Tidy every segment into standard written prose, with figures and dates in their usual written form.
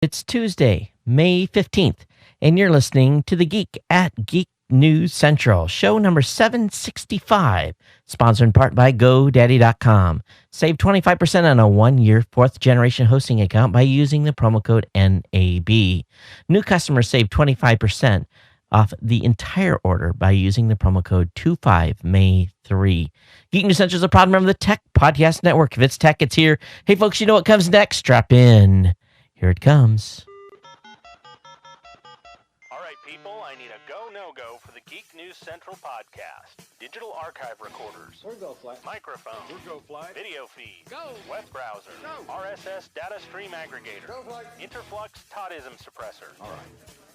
It's Tuesday, May 15th, and you're listening to The Geek at Geek News Central, show number 765, sponsored in part by GoDaddy.com. Save 25% on a one-year fourth-generation hosting account by using the promo code NAB. New customers save 25% off the entire order by using the promo code 25May3. Geek News Central is a proud member of the Tech Podcast Network. If it's tech, it's here. Hey, folks, you know what comes next? Strap in. Here it comes. All right, people, I need a go, no-go for the Geek News Central podcast. Digital archive recorders. Microphone. Video feed. Web browser. RSS data stream aggregator. Interflux Toddism suppressor. All right,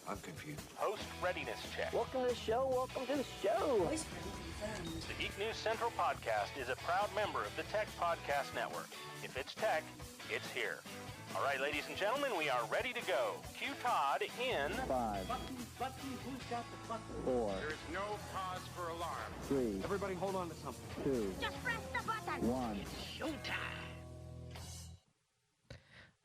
I'm confused. Host readiness check. Welcome to the show. The Geek News Central podcast is a proud member of the Tech Podcast Network. If it's tech, it's here. All right, ladies and gentlemen, we are ready to go. Cue Todd in 5, Who's got the button? 4, There is no cause for alarm. 3, Everybody hold on to something. 2, Just press the button. 1.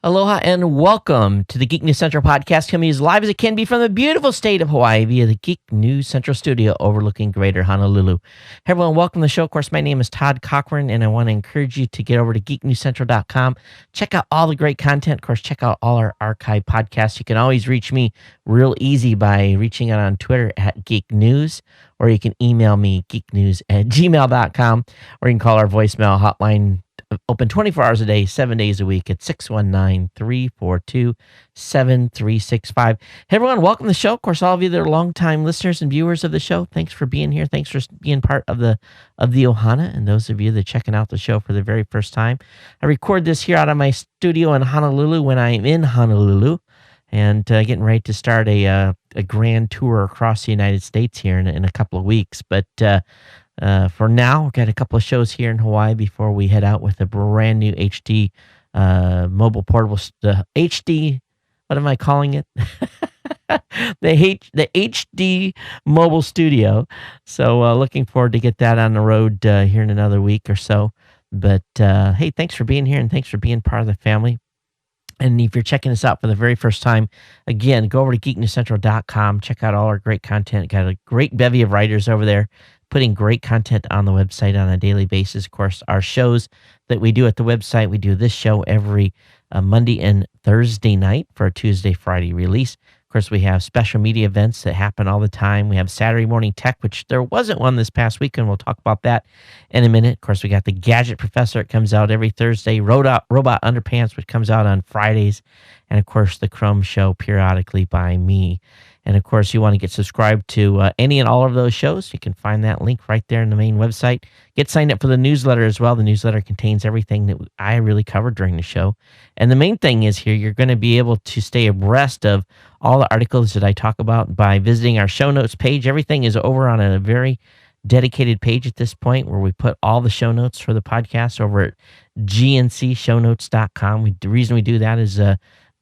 Aloha and welcome to the Geek News Central podcast, coming as live as it can be from the beautiful state of Hawaii via the Geek News Central studio overlooking Greater Honolulu. Hey everyone, welcome to the show. Of course, my name is Todd Cochran, and I want to encourage you to get over to geeknewscentral.com. Check out all the great content. Of course, check out all our archive podcasts. You can always reach me real easy by reaching out on Twitter at Geek News, or you can email me geeknews@gmail.com, or you can call our voicemail hotline, open 24 hours a day, 7 days a week at 619-342-7365. Hey, everyone, welcome to the show. Of course, all of you that are longtime listeners and viewers of the show, thanks for being here. Thanks for being part of the Ohana, and those of you that are checking out the show for the very first time. I record this here out of my studio in Honolulu when I'm in Honolulu, and getting ready to start a grand tour across the United States here in a couple of weeks. But for now, we've got a couple of shows here in Hawaii before we head out with a brand new HD mobile portable, the HD, what am I calling it? the HD mobile studio. So looking forward to get that on the road here in another week or so. But hey, thanks for being here and thanks for being part of the family. And if you're checking us out for the very first time, again, go over to geeknewscentral.com. Check out all our great content. Got a great bevy of writers over there putting great content on the website on a daily basis. Of course, our shows that we do at the website, we do this show every Monday and Thursday night for a Tuesday, Friday release. Of course, we have special media events that happen all the time. We have Saturday Morning Tech, which there wasn't one this past weekend. We'll talk about that in a minute. Of course, we got the Gadget Professor. It comes out every Thursday. Robot Underpants, which comes out on Fridays. And, of course, the Chrome Show periodically by me. And, of course, you want to get subscribed to any and all of those shows. You can find that link right there in the main website. Get signed up for the newsletter as well. The newsletter contains everything that I really covered during the show. And the main thing is here, you're going to be able to stay abreast of all the articles that I talk about by visiting our show notes page. Everything is over on a very dedicated page at this point where we put all the show notes for the podcast over at GNCshownotes.com. The reason we do that is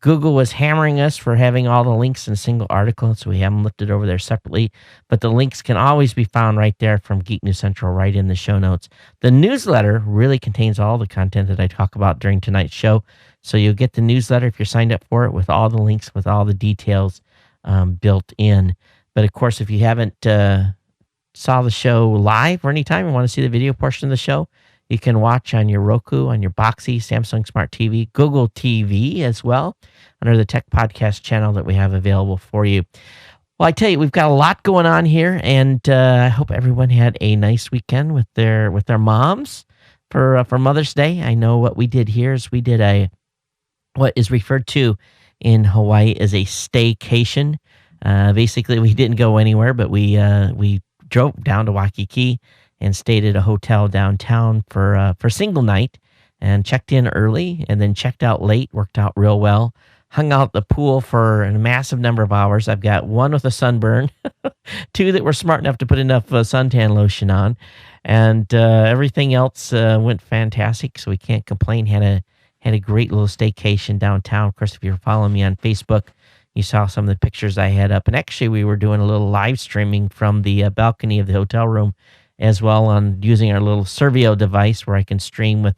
Google was hammering us for having all the links in a single article, so we have them lifted over there separately. But the links can always be found right there from Geek News Central, right in the show notes. The newsletter really contains all the content that I talk about during tonight's show. So you'll get the newsletter if you're signed up for it with all the links, with all the details built in. But of course, if you haven't saw the show live or anytime and want to see the video portion of the show, you can watch on your Roku, on your Boxy, Samsung Smart TV, Google TV as well, under the Tech Podcast channel that we have available for you. Well, I tell you, we've got a lot going on here, and I hope everyone had a nice weekend with their moms for Mother's Day. I know what we did here is we did what is referred to in Hawaii as a staycation. Basically, we didn't go anywhere, but we drove down to Waikiki and stayed at a hotel downtown for single night, and checked in early and then checked out late. Worked out real well. Hung out at the pool for a massive number of hours. I've got one with a sunburn, two that were smart enough to put enough suntan lotion on, and everything else went fantastic. So we can't complain. Had a great little staycation downtown. Of course, if you're following me on Facebook, you saw some of the pictures I had up. And actually, we were doing a little live streaming from the balcony of the hotel room as well, on using our little Servio device where I can stream with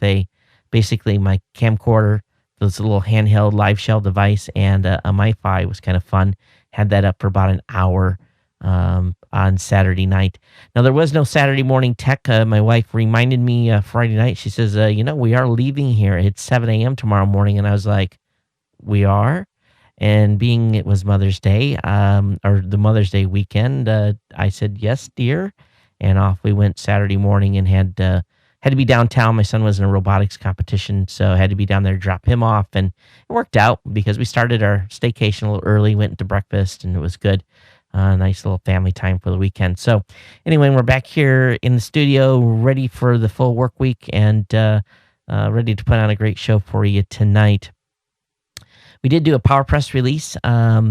basically my camcorder this little handheld live shell device and a MiFi. Was kind of fun. Had that up for about an hour on Saturday night. Now, there was no Saturday morning tech. My wife reminded me Friday night. She says, we are leaving here. It's 7 a.m. tomorrow morning. And I was like, we are? And being it was Mother's Day, or the Mother's Day weekend, I said, yes, dear. And off we went Saturday morning and had to be downtown. My son was in a robotics competition, so I had to be down there to drop him off. And it worked out because we started our staycation a little early, went to breakfast, and it was good. Nice little family time for the weekend. So anyway, we're back here in the studio, ready for the full work week and ready to put on a great show for you tonight. We did do a PowerPress release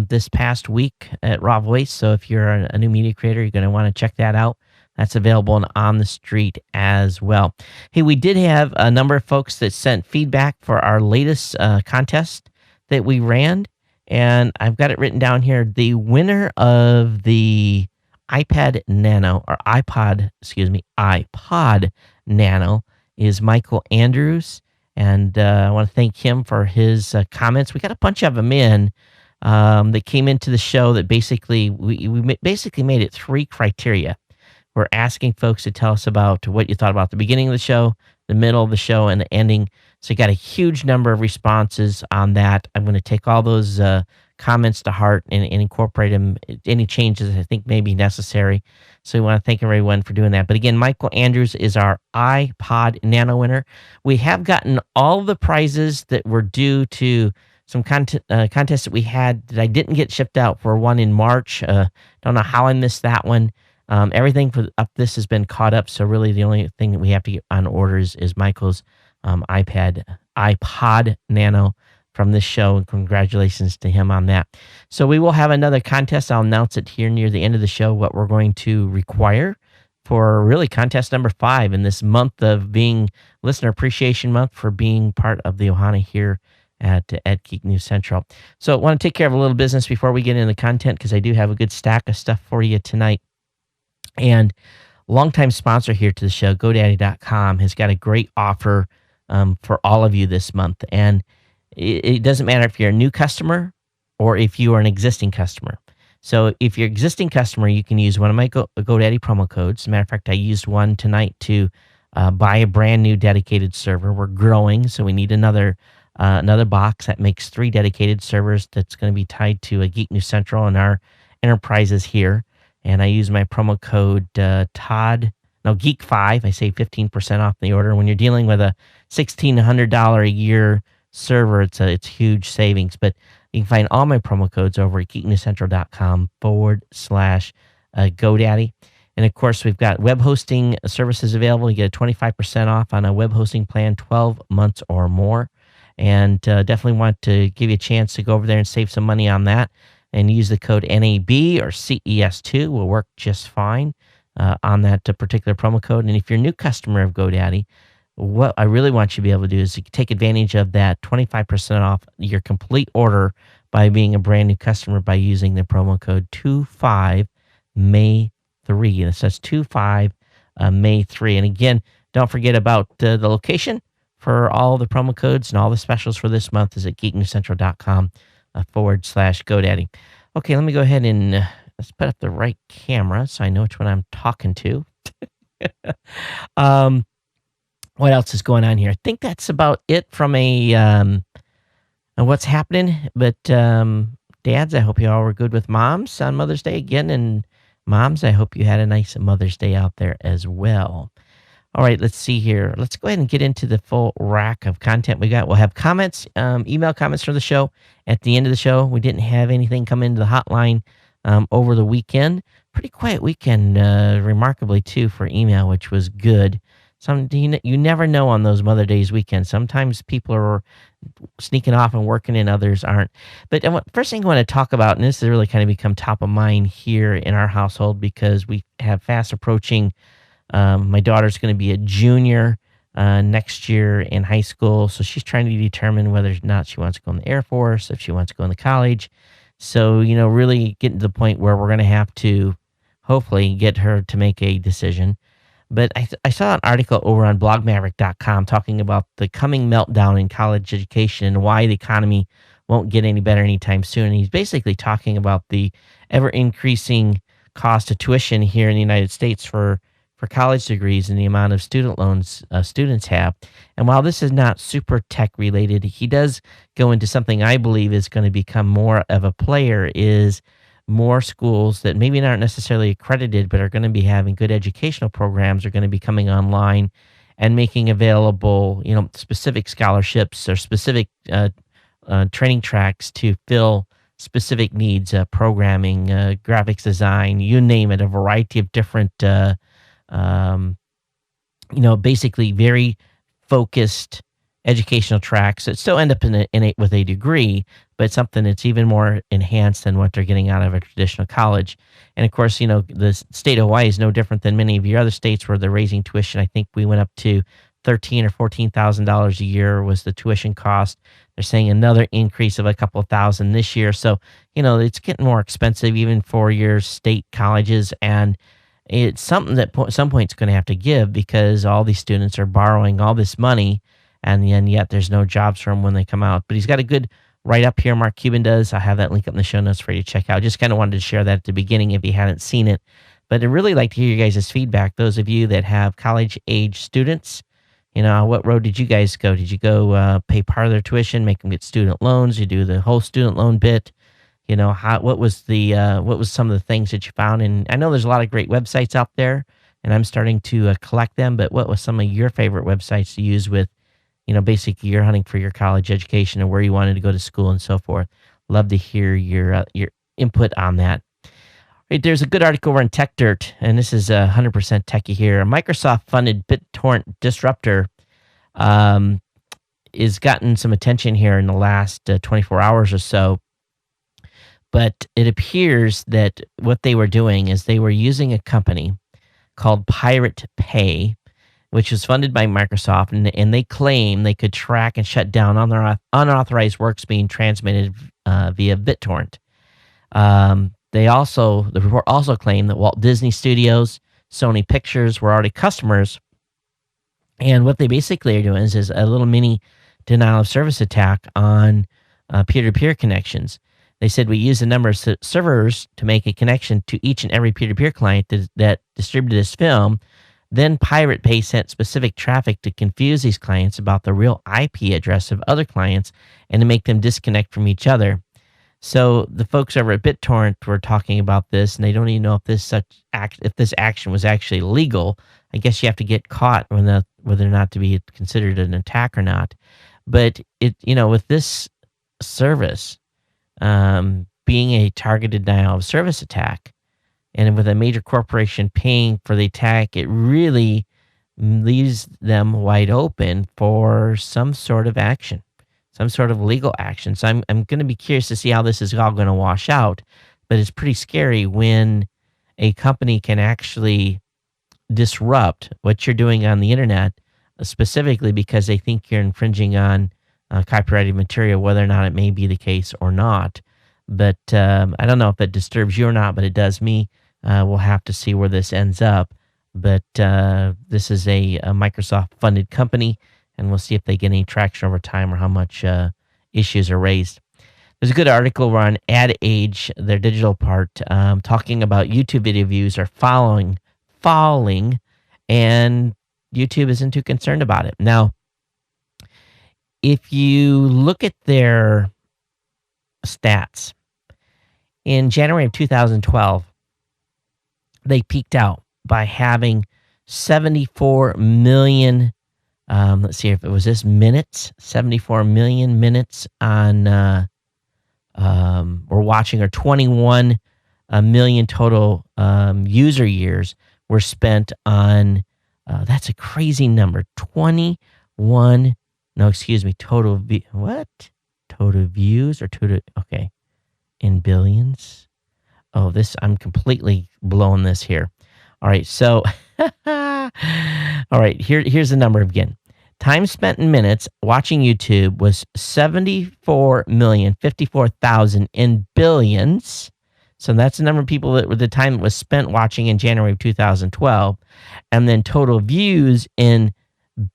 this past week at Raw Voice. So if you're a new media creator, you're going to want to check that out. That's available on the street as well. Hey, we did have a number of folks that sent feedback for our latest contest that we ran. And I've got it written down here. The winner of the iPod Nano is Michael Andrews. And I want to thank him for his comments. We got a bunch of them in that came into the show that basically, we basically made it 3 criteria. We're asking folks to tell us about what you thought about the beginning of the show, the middle of the show, and the ending. So you got a huge number of responses on that. I'm going to take all those comments to heart and incorporate them, any changes I think may be necessary. So we want to thank everyone for doing that. But again, Michael Andrews is our iPod Nano winner. We have gotten all the prizes that were due to some contests that we had that I didn't get shipped out for one in March. Don't know how I missed that one. Everything for up this has been caught up. So really the only thing that we have to get on orders is Michael's iPod Nano from this show, and congratulations to him on that. So we will have another contest. I'll announce it here near the end of the show, what we're going to require for really contest number 5 in this month of being Listener Appreciation Month, for being part of the Ohana here at Geek News Central. So I want to take care of a little business before we get into the content, because I do have a good stack of stuff for you tonight. And longtime sponsor here to the show, GoDaddy.com, has got a great offer for all of you this month. And it doesn't matter if you're a new customer or if you are an existing customer. So if you're an existing customer, you can use one of my GoDaddy promo codes. As a matter of fact, I used one tonight to buy a brand new dedicated server. We're growing, so we need another box that makes 3 dedicated servers that's going to be tied to a Geek News Central and our enterprises here. And I use my promo code Geek5. I save 15% off the order. When you're dealing with a $1,600 a year server, it's huge savings. But you can find all my promo codes over at geeknewscentral.com/GoDaddy. And of course, we've got web hosting services available. You get a 25% off on a web hosting plan, 12 months or more. And definitely want to give you a chance to go over there and save some money on that. And use the code NAB or CES2 will work just fine on that particular promo code. And if you're a new customer of GoDaddy, what I really want you to be able to do is take advantage of that 25% off your complete order by being a brand new customer by using the promo code 25May3. And it says 25May3. And again, don't forget about the location for all the promo codes and all the specials for this month is at geeknewscentral.com/GoDaddy. Okay, let me go ahead and let's put up the right camera so I know which one I'm talking to. What else is going on here? I think that's about it from a what's happening. But dads, I hope you all were good with moms on Mother's Day again. And moms, I hope you had a nice Mother's Day out there as well. All right, let's see here. Let's go ahead and get into the full rack of content we got. We'll have comments, email comments for the show at the end of the show. We didn't have anything come into the hotline over the weekend. Pretty quiet weekend, remarkably, too, for email, which was good. You never know on those Mother Days weekends. Sometimes people are sneaking off and working and others aren't. But first thing I want to talk about, and this has really kind of become top of mind here in our household because we have fast approaching. My daughter's going to be a junior next year in high school, so she's trying to determine whether or not she wants to go in the Air Force, if she wants to go in the college. So, really getting to the point where we're going to have to hopefully get her to make a decision. But I saw an article over on blogmaverick.com talking about the coming meltdown in college education and why the economy won't get any better anytime soon. And he's basically talking about the ever increasing cost of tuition here in the United States for college degrees and the amount of student loans students have. And while this is not super tech related, he does go into something I believe is going to become more of a player, is more schools that maybe aren't necessarily accredited, but are going to be having good educational programs, are going to be coming online and making available, specific scholarships or specific training tracks to fill specific needs, programming, graphics design, you name it, a variety of different, basically very focused educational tracks that still end up with a degree, but something that's even more enhanced than what they're getting out of a traditional college. And of course, the state of Hawaii is no different than many of your other states where they're raising tuition. I think we went up to $13,000 or $14,000 a year was the tuition cost. They're saying another increase of a couple of thousand this year. So, it's getting more expensive even for your state colleges. And it's something that at some point it's going to have to give, because all these students are borrowing all this money, and yet there's no jobs for them when they come out. But he's got a good write-up here, Mark Cuban does. I'll have that link up in the show notes for you to check out. Just kind of wanted to share that at the beginning if you hadn't seen it. But I'd really like to hear you guys' feedback, those of you that have college-age students. What road did you guys go? Did you go pay part of their tuition, make them get student loans? You do the whole student loan bit? What was some of the things that you found? And I know there's a lot of great websites out there, and I'm starting to collect them. But what was some of your favorite websites to use with, basically you're hunting for your college education and where you wanted to go to school and so forth? Love to hear your input on that. Right, there's a good article over in Tech Dirt, and this is 100% techie here. A Microsoft-funded BitTorrent disruptor is gotten some attention here in the last 24 hours or so. But it appears that what they were doing is they were using a company called Pirate Pay, which was funded by Microsoft, and they claim they could track and shut down unauthorized works being transmitted via BitTorrent. The report also claimed that Walt Disney Studios, Sony Pictures were already customers, and what they basically are doing is a little mini denial of service attack on peer-to-peer connections. They said we used a number of servers to make a connection to each and every peer-to-peer client that distributed this film. Then Pirate Pay sent specific traffic to confuse these clients about the real IP address of other clients and to make them disconnect from each other. So the folks over at BitTorrent were talking about this, and they don't even know if this action was actually legal. I guess you have to get caught whether or not to be considered an attack or not. But with this service being a targeted denial of service attack, and with a major corporation paying for the attack, it really leaves them wide open for some sort of action, some sort of legal action. So I'm going to be curious to see how this is all going to wash out. But it's pretty scary when a company can actually disrupt what you're doing on the internet, specifically because they think you're infringing on copyrighted material, whether or not it may be the case or not. But I don't know if it disturbs you or not, but it does me. We'll have to see where this ends up. But this is a Microsoft-funded company, and we'll see if they get any traction over time or how much issues are raised. There's a good article over on Ad Age, their digital part, talking about YouTube video views are falling, and YouTube isn't too concerned about it. Now, if you look at their stats, in January of 2012, they peaked out by having 74 million, let's see if it was this minutes, 74 million minutes on, or watching, or 21 million total user years were spent on, that's a crazy number, total views, or okay, in billions. Oh, I'm completely blowing this here. All right, so, all right, here's the number again. Time spent in minutes watching YouTube was 74,054,000 in billions. So that's the number of people that were the time it was spent watching in January of 2012. And then total views in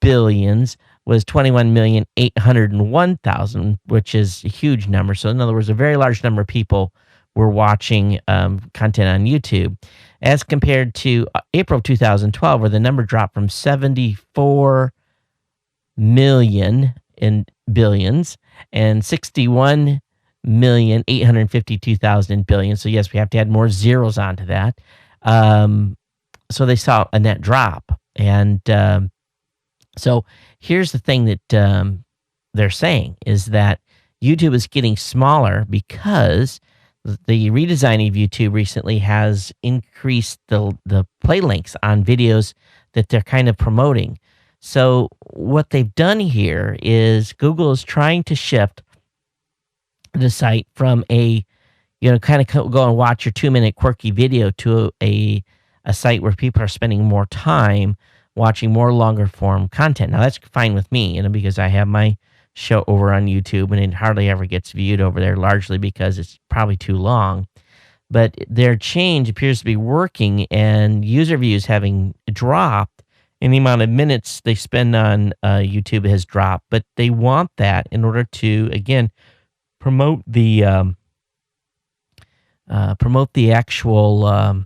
billions was 21,801,000, which is a huge number. So in other words, a very large number of people were watching content on YouTube, as compared to April of 2012, where the number dropped from 74 million in billions and 61,852,000 in billions. So yes, we have to add more zeros onto that. So they saw a net drop. And so here's the thing that they're saying is that YouTube is getting smaller because the redesign of YouTube recently has increased the play links on videos that they're kind of promoting. So what they've done here is Google is trying to shift the site from a, kind of go and watch your 2-minute quirky video to a site where people are spending more time watching more longer form content. Now that's fine with me, because I have my show over on YouTube and it hardly ever gets viewed over there, largely because it's probably too long. But their change appears to be working, and user views having dropped, and the amount of minutes they spend on YouTube has dropped. But they want that in order to, again, promote the actual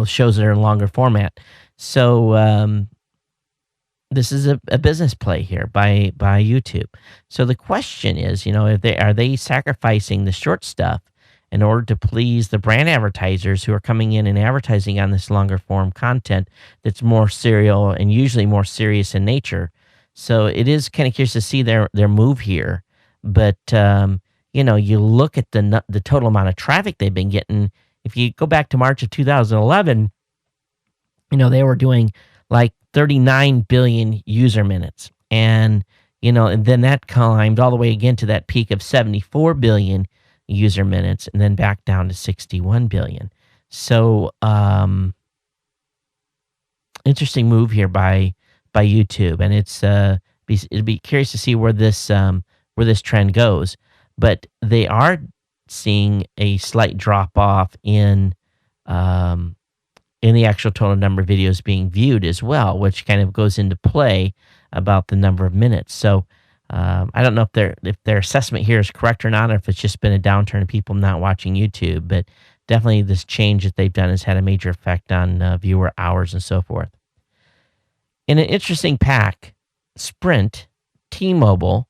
shows that are in longer format. So this is a business play here by YouTube. So the question is, are they sacrificing the short stuff in order to please the brand advertisers who are coming in and advertising on this longer form content that's more serial and usually more serious in nature? So it is kind of curious to see their move here. But you look at the total amount of traffic they've been getting. If you go back to March of 2011, they were doing like 39 billion user minutes. And then that climbed all the way again to that peak of 74 billion user minutes, and then back down to 61 billion. So, interesting move here by YouTube. And it'd be curious to see where this trend goes. But they are seeing a slight drop off in the actual total number of videos being viewed as well, which kind of goes into play about the number of minutes. So I don't know if their assessment here is correct or not, or if it's just been a downturn of people not watching YouTube. But definitely this change that they've done has had a major effect on viewer hours and so forth. In an interesting pack, Sprint, T-Mobile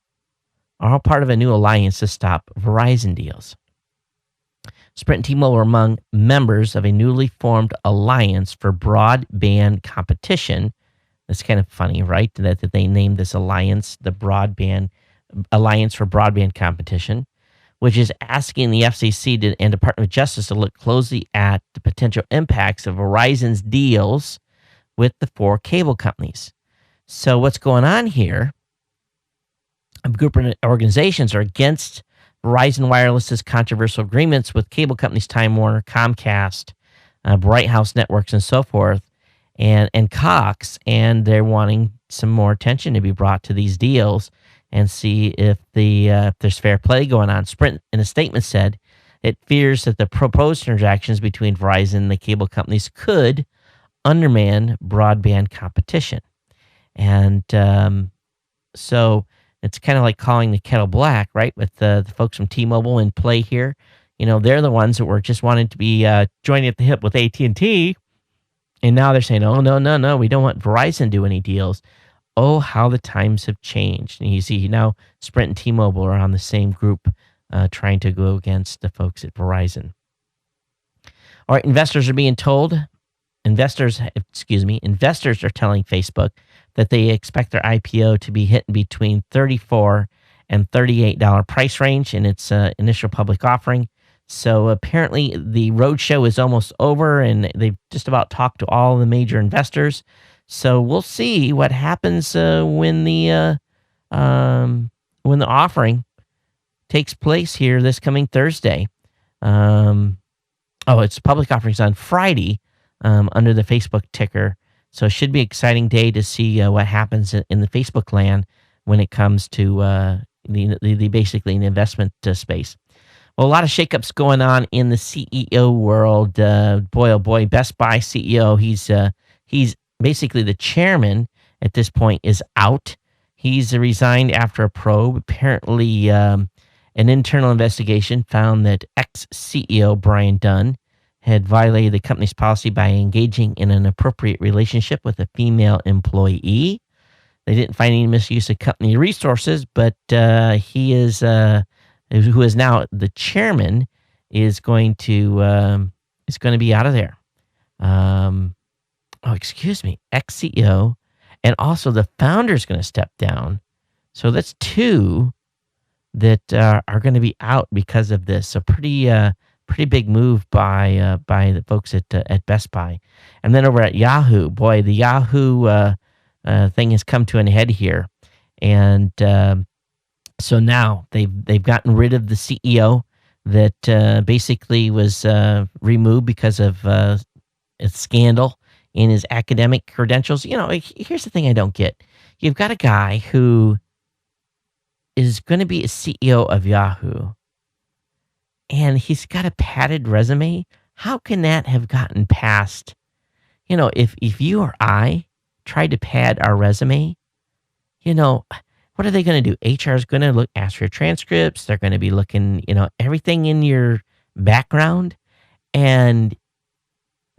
are all part of a new alliance to stop Verizon deals. Sprint and T-Mobile are among members of a newly formed alliance for broadband competition. That's kind of funny, right? That they named this alliance the Alliance for Broadband Competition, which is asking the FCC and Department of Justice to look closely at the potential impacts of Verizon's deals with the 4 cable companies. So what's going on here? A group of organizations are against Verizon Wireless's controversial agreements with cable companies Time Warner, Comcast, Bright House Networks, and so forth, and Cox, and they're wanting some more attention to be brought to these deals and see if there's fair play going on. Sprint, in a statement, said it fears that the proposed transactions between Verizon and the cable companies could undermine broadband competition. And so it's kind of like calling the kettle black, right? With the folks from T-Mobile in play here. They're the ones that were just wanting to be joining at the hip with AT&T. And now they're saying, oh, no, we don't want Verizon to do any deals. Oh, how the times have changed. And you see now Sprint and T-Mobile are on the same group trying to go against the folks at Verizon. All right, investors are telling Facebook that they expect their IPO to be hitting between $34 and $38 price range in its initial public offering. So apparently the roadshow is almost over, and they've just about talked to all the major investors. So we'll see what happens when the offering takes place here this coming Thursday. It's public offerings on Friday under the Facebook ticker. So it should be an exciting day to see what happens in the Facebook land when it comes to basically the investment space. Well, a lot of shakeups going on in the CEO world. Boy, oh boy, BestBuy CEO. He's basically the chairman at this point is out. He's resigned after a probe. Apparently, an internal investigation found that ex-CEO Brian Dunn had violated the company's policy by engaging in an inappropriate relationship with a female employee. They didn't find any misuse of company resources, but he is, who is now the chairman, is going to be out of there. Ex-CEO, and also the founder is going to step down. So that's two that are going to be out because of this. So pretty big move by the folks at Best Buy. And then over at Yahoo, boy, the Yahoo thing has come to an head here, and so now they've gotten rid of the CEO that basically was removed because of a scandal in his academic credentials. Here's the thing I don't get: you've got a guy who is going to be a CEO of Yahoo, and he's got a padded resume. How can that have gotten past? If you or I tried to pad our resume, what are they going to do? HR is going to ask for your transcripts. They're going to be looking, everything in your background. And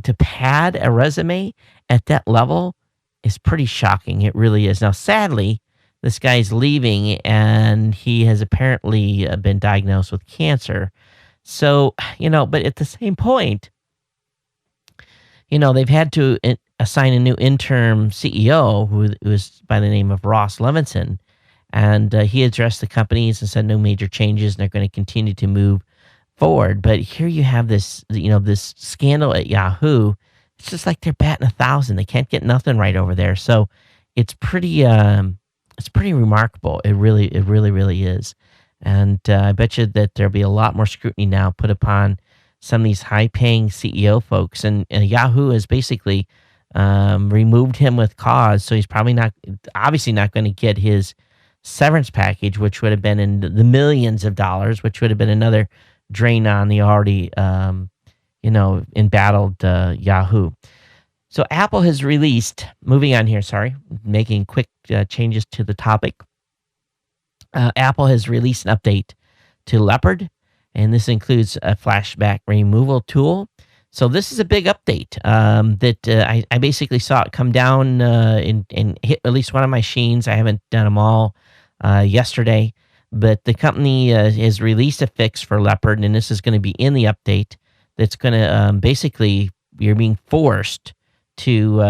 to pad a resume at that level is pretty shocking. It really is. Now, sadly, this guy's leaving, and he has apparently been diagnosed with cancer. So, but at the same point, they've had to assign a new interim CEO who is by the name of Ross Levinson. And he addressed the companies and said no major changes, and they're going to continue to move forward. But here you have this, this scandal at Yahoo. It's just like they're batting 1,000. They can't get nothing right over there. So it's pretty remarkable. It really is. And I bet you that there'll be a lot more scrutiny now put upon some of these high-paying CEO folks. And Yahoo has basically removed him with cause, so he's obviously not going to get his severance package, which would have been in the millions of dollars, which would have been another drain on the already, embattled Yahoo. So Apple has released, making quick changes to the topic. Apple has released an update to Leopard, and this includes a flashback removal tool. So this is a big update that I basically saw it come down and hit at least one of my machines. I haven't done them all yesterday, but the company has released a fix for Leopard, and this is going to be in the update. That's going to basically, you're being forced to,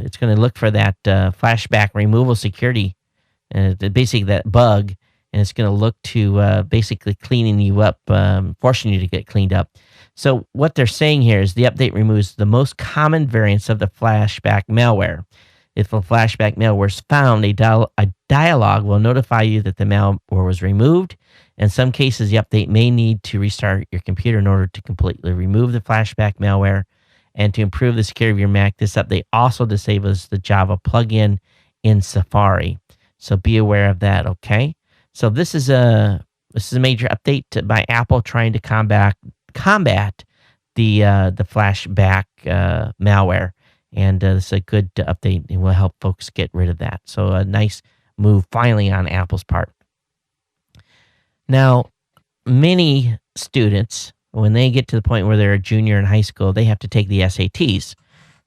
it's going to look for that flashback removal security, basically that bug, and it's going to look to basically cleaning you up, forcing you to get cleaned up. So what they're saying here is the update removes the most common variants of the flashback malware. If a flashback malware is found, a dialog will notify you that the malware was removed. In some cases, the update may need to restart your computer in order to completely remove the flashback malware. And to improve the security of your Mac, this update also disables the Java plugin in Safari. So be aware of that, okay? So this is a major update by Apple trying to combat the flashback malware, and this is a good update and will help folks get rid of that. So a nice move finally on Apple's part. Now, many students, when they get to the point where they're a junior in high school, they have to take the SATs,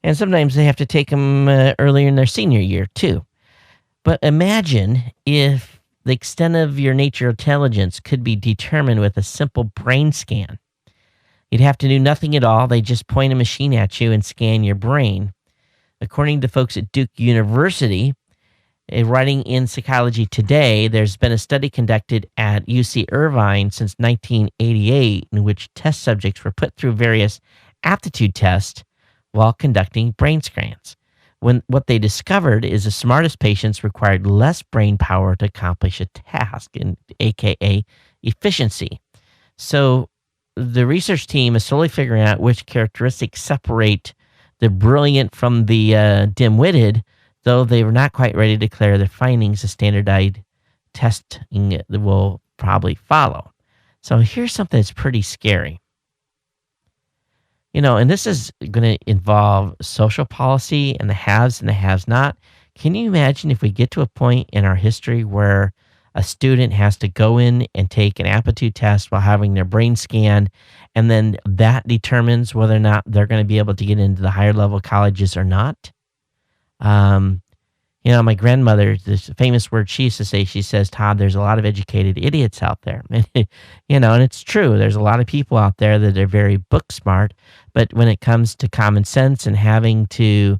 and sometimes they have to take them earlier in their senior year too. But imagine if the extent of your nature intelligence could be determined with a simple brain scan. You'd have to do nothing at all. They just point a machine at you and scan your brain. According to folks at Duke University, writing in Psychology Today, there's been a study conducted at UC Irvine since 1988 in which test subjects were put through various aptitude tests while conducting brain scans. What they discovered is the smartest patients required less brain power to accomplish a task, aka efficiency. So the research team is slowly figuring out which characteristics separate the brilliant from the dim-witted, though they were not quite ready to declare their findings. A standardized testing will probably follow. So here's something that's pretty scary. And this is going to involve social policy and the haves and the haves not. Can you imagine if we get to a point in our history where a student has to go in and take an aptitude test while having their brain scanned, and then that determines whether or not they're going to be able to get into the higher level colleges or not? My grandmother, this famous word she used to say, she says, Todd, there's a lot of educated idiots out there. And it's true. There's a lot of people out there that are very book smart, but when it comes to common sense and having to,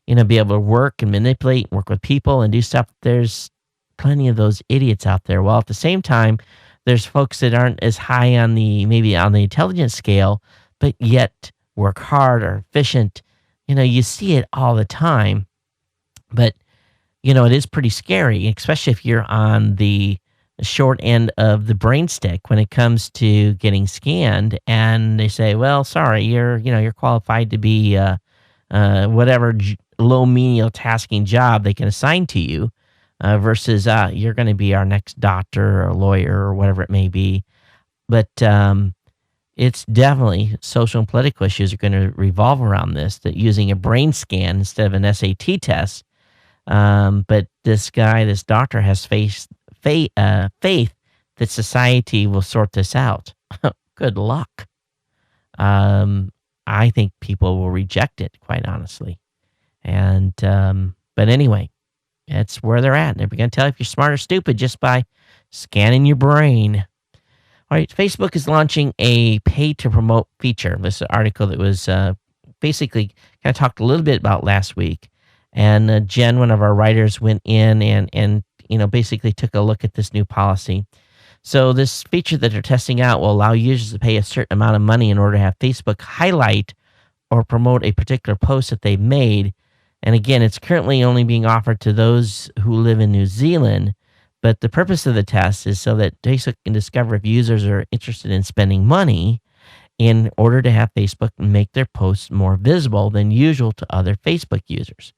be able to work and manipulate and work with people and do stuff, there's plenty of those idiots out there. While at the same time, there's folks that aren't as high on the intelligence scale, but yet work hard or efficient. You see it all the time, but it is pretty scary, especially if you're on the short end of the brain stick when it comes to getting scanned, and they say, "Well, sorry, you're qualified to be whatever low menial tasking job they can assign to you, versus you're going to be our next doctor or lawyer or whatever it may be." But it's definitely social and political issues are going to revolve around this. That using a brain scan instead of an SAT test. But this doctor has faith that society will sort this out. Good luck. I think people will reject it, quite honestly. And but anyway, that's where they're at. They're going to tell you if you're smart or stupid just by scanning your brain. All right, Facebook is launching a pay-to-promote feature. This is an article that was basically kind of talked a little bit about last week. And Jen, one of our writers, went in and basically took a look at this new policy. So this feature that they're testing out will allow users to pay a certain amount of money in order to have Facebook highlight or promote a particular post that they've made. And again, it's currently only being offered to those who live in New Zealand. But the purpose of the test is so that Facebook can discover if users are interested in spending money in order to have Facebook make their posts more visible than usual to other Facebook users.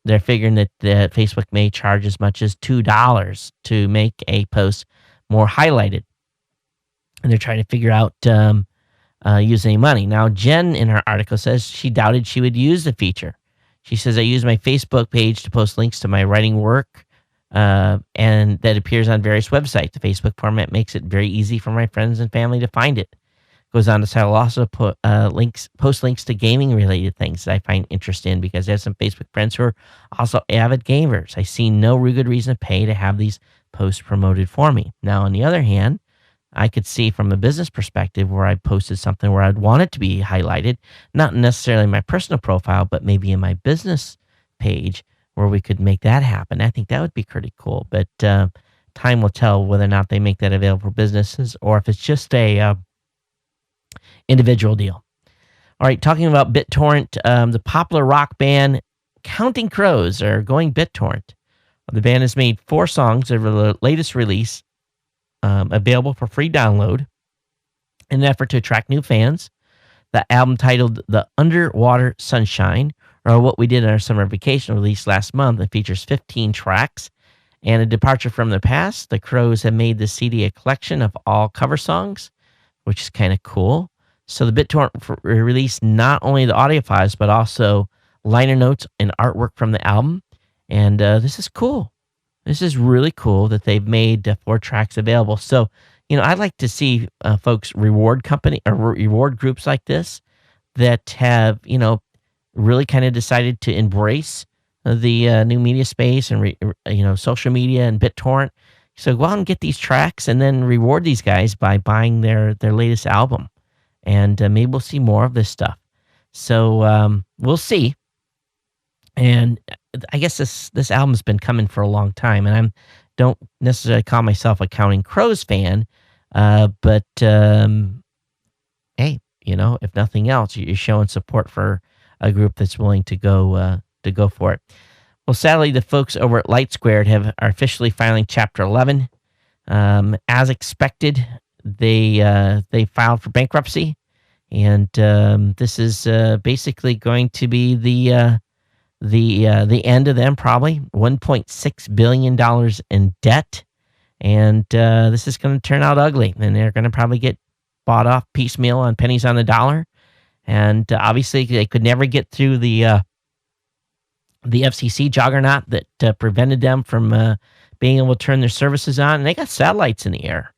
They're figuring that Facebook may charge as much as $2 to make a post more highlighted. And they're trying to figure out using money. Now, Jen in her article says she doubted she would use the feature. She says, I use my Facebook page to post links to my writing work, and that appears on various websites. The Facebook format makes it very easy for my friends and family to find it. Goes on to say, I'll also post links to gaming-related things that I find interest in because I have some Facebook friends who are also avid gamers. I see no real good reason to pay to have these posts promoted for me. Now, on the other hand, I could see from a business perspective where I posted something where I'd want it to be highlighted, not necessarily in my personal profile, but maybe in my business page where we could make that happen. I think that would be pretty cool. But time will tell whether or not they make that available for businesses or if it's just a individual deal. All right, talking about BitTorrent, the popular rock band Counting Crows are going BitTorrent. The band has made 4 songs of the latest release available for free download in an effort to attract new fans. The album titled The Underwater Sunshine, or What We Did on Our Summer Vacation, released last month, and features 15 tracks. And a departure from the past, the Crows have made the CD a collection of all cover songs, which is kind of cool. So the BitTorrent released not only the audio files, but also liner notes and artwork from the album. And this is cool. This is really cool that they've made 4 tracks available. So, I'd like to see folks reward groups like this that have, really kind of decided to embrace the new media space and, social media and BitTorrent. So go out and get these tracks and then reward these guys by buying their latest album. And maybe we'll see more of this stuff. So we'll see. And I guess this album's been coming for a long time, and I don't necessarily call myself a Counting Crows fan, but hey, if nothing else, you're showing support for a group that's willing to go for it. Well, sadly, the folks over at LightSquared are officially filing Chapter 11. As expected, they filed for bankruptcy, and this is basically going to be the end of them. Probably $1.6 billion in debt, And this is going to turn out ugly, and they're going to probably get bought off piecemeal on pennies on the dollar. And obviously, they could never get through the FCC juggernaut that prevented them from being able to turn their services on. And they got satellites in the air,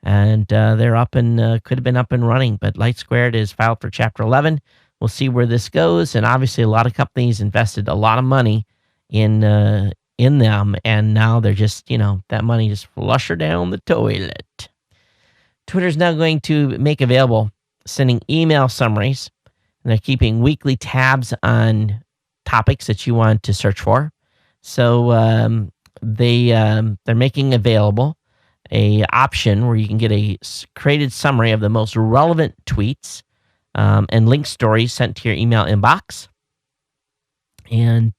and they're up and could have been up and running. But LightSquared is filed for Chapter 11. We'll see where this goes. And obviously, a lot of companies invested a lot of money in them, and now they're just, that money just flusher down the toilet. Twitter's now going to make available sending email summaries, and they're keeping weekly tabs on topics that you want to search for. So they're making available a option where you can get a created summary of the most relevant tweets and link stories sent to your email inbox. And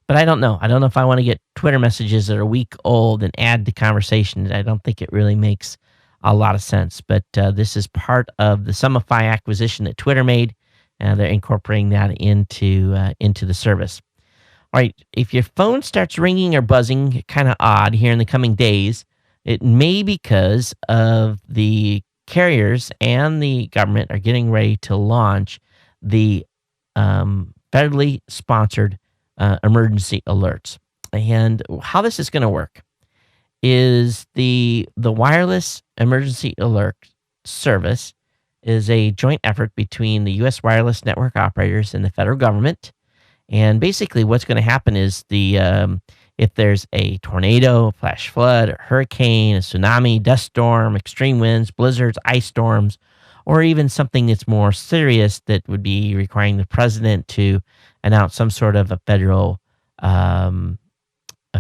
but I don't know. I don't know if I want to get Twitter messages that are a week old and add to conversation. I don't think it really makes a lot of sense. But this is part of the Sumify acquisition that Twitter made, and they're incorporating that into the service. All right, if your phone starts ringing or buzzing kind of odd here in the coming days, it may be because of the carriers and the government are getting ready to launch the federally sponsored emergency alerts. And how this is going to work is the wireless emergency alert service is a joint effort between the U.S. wireless network operators and the federal government. And basically what's going to happen is if there's a tornado, flash flood, a hurricane, a tsunami, dust storm, extreme winds, blizzards, ice storms, or even something that's more serious that would be requiring the president to announce some sort of a federal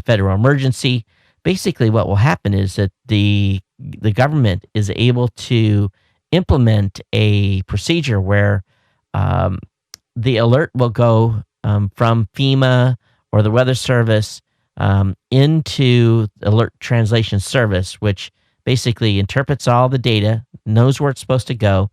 emergency. Basically, what will happen is that the government is able to implement a procedure where the alert will go from FEMA or the Weather Service into Alert Translation Service, which basically interprets all the data, knows where it's supposed to go.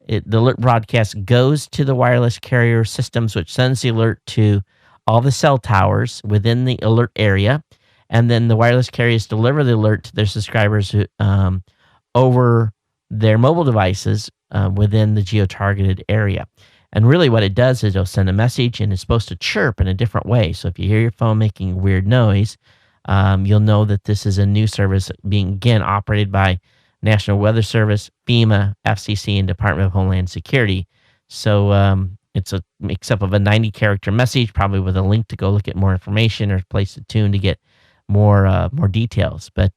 The alert broadcast goes to the wireless carrier systems, which sends the alert to all the cell towers within the alert area. And then the wireless carriers deliver the alert to their subscribers over their mobile devices within the geo-targeted area. And really what it does is it'll send a message, and it's supposed to chirp in a different way. So if you hear your phone making a weird noise, you'll know that this is a new service being, again, operated by National Weather Service, FEMA, FCC, and Department of Homeland Security. So it's a mix-up of a 90-character message, probably with a link to go look at more information or place to tune to get more details. But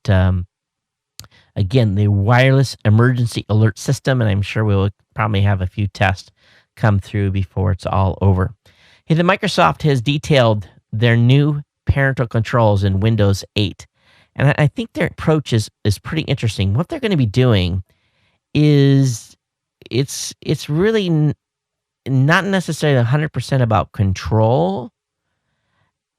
again, the wireless emergency alert system, and I'm sure we'll probably have a few tests come through before it's all over. Hey, the Microsoft has detailed their new parental controls in Windows 8. And I think their approach is pretty interesting. What they're going to be doing is it's really not necessarily 100% about control.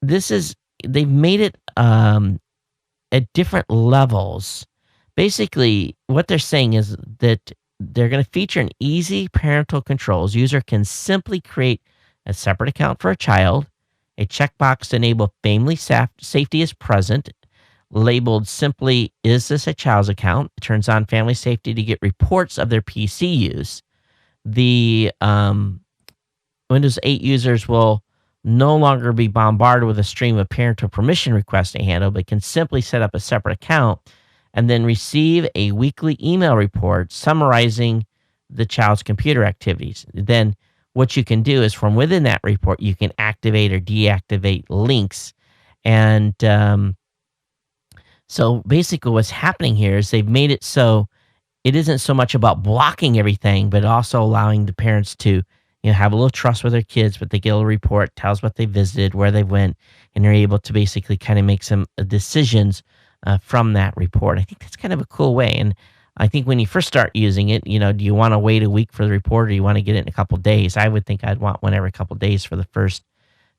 They've made it at different levels. Basically, what they're saying is that they're going to feature an easy parental controls. User can simply create a separate account for a child, a checkbox to enable family safety is present, labeled simply, is this a child's account? It turns on family safety to get reports of their PC use. The Windows 8 users will no longer be bombarded with a stream of parental permission requests to handle, but can simply set up a separate account and then receive a weekly email report summarizing the child's computer activities. Then what you can do is from within that report, you can activate or deactivate links. And so basically what's happening here is they've made it so it isn't so much about blocking everything, but also allowing the parents to have a little trust with their kids, but they get a little report, tells what they visited, where they went, and they're able to basically kind of make some decisions from that report. I think that's kind of a cool way. And I think when you first start using it, do you want to wait a week for the report, or do you want to get it in a couple of days? I would think I'd want one every couple of days for the first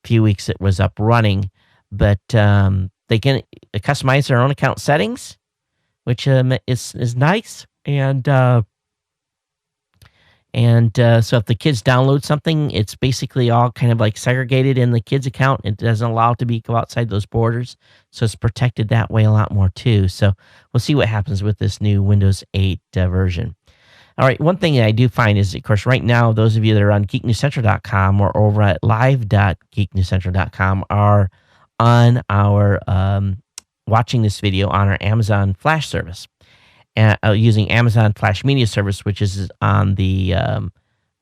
few weeks it was up running. But they can customize their own account settings, which is nice. And And so if the kids download something, it's basically all kind of like segregated in the kids' account. It doesn't allow it to go outside those borders. So it's protected that way a lot more too. So we'll see what happens with this new Windows 8 version. All right, one thing that I do find is, of course, right now, those of you that are on geeknewscentral.com or over at live.geeknewscentral.com are on our watching this video on our Amazon Flash service. Using Amazon Flash Media Service, which is on the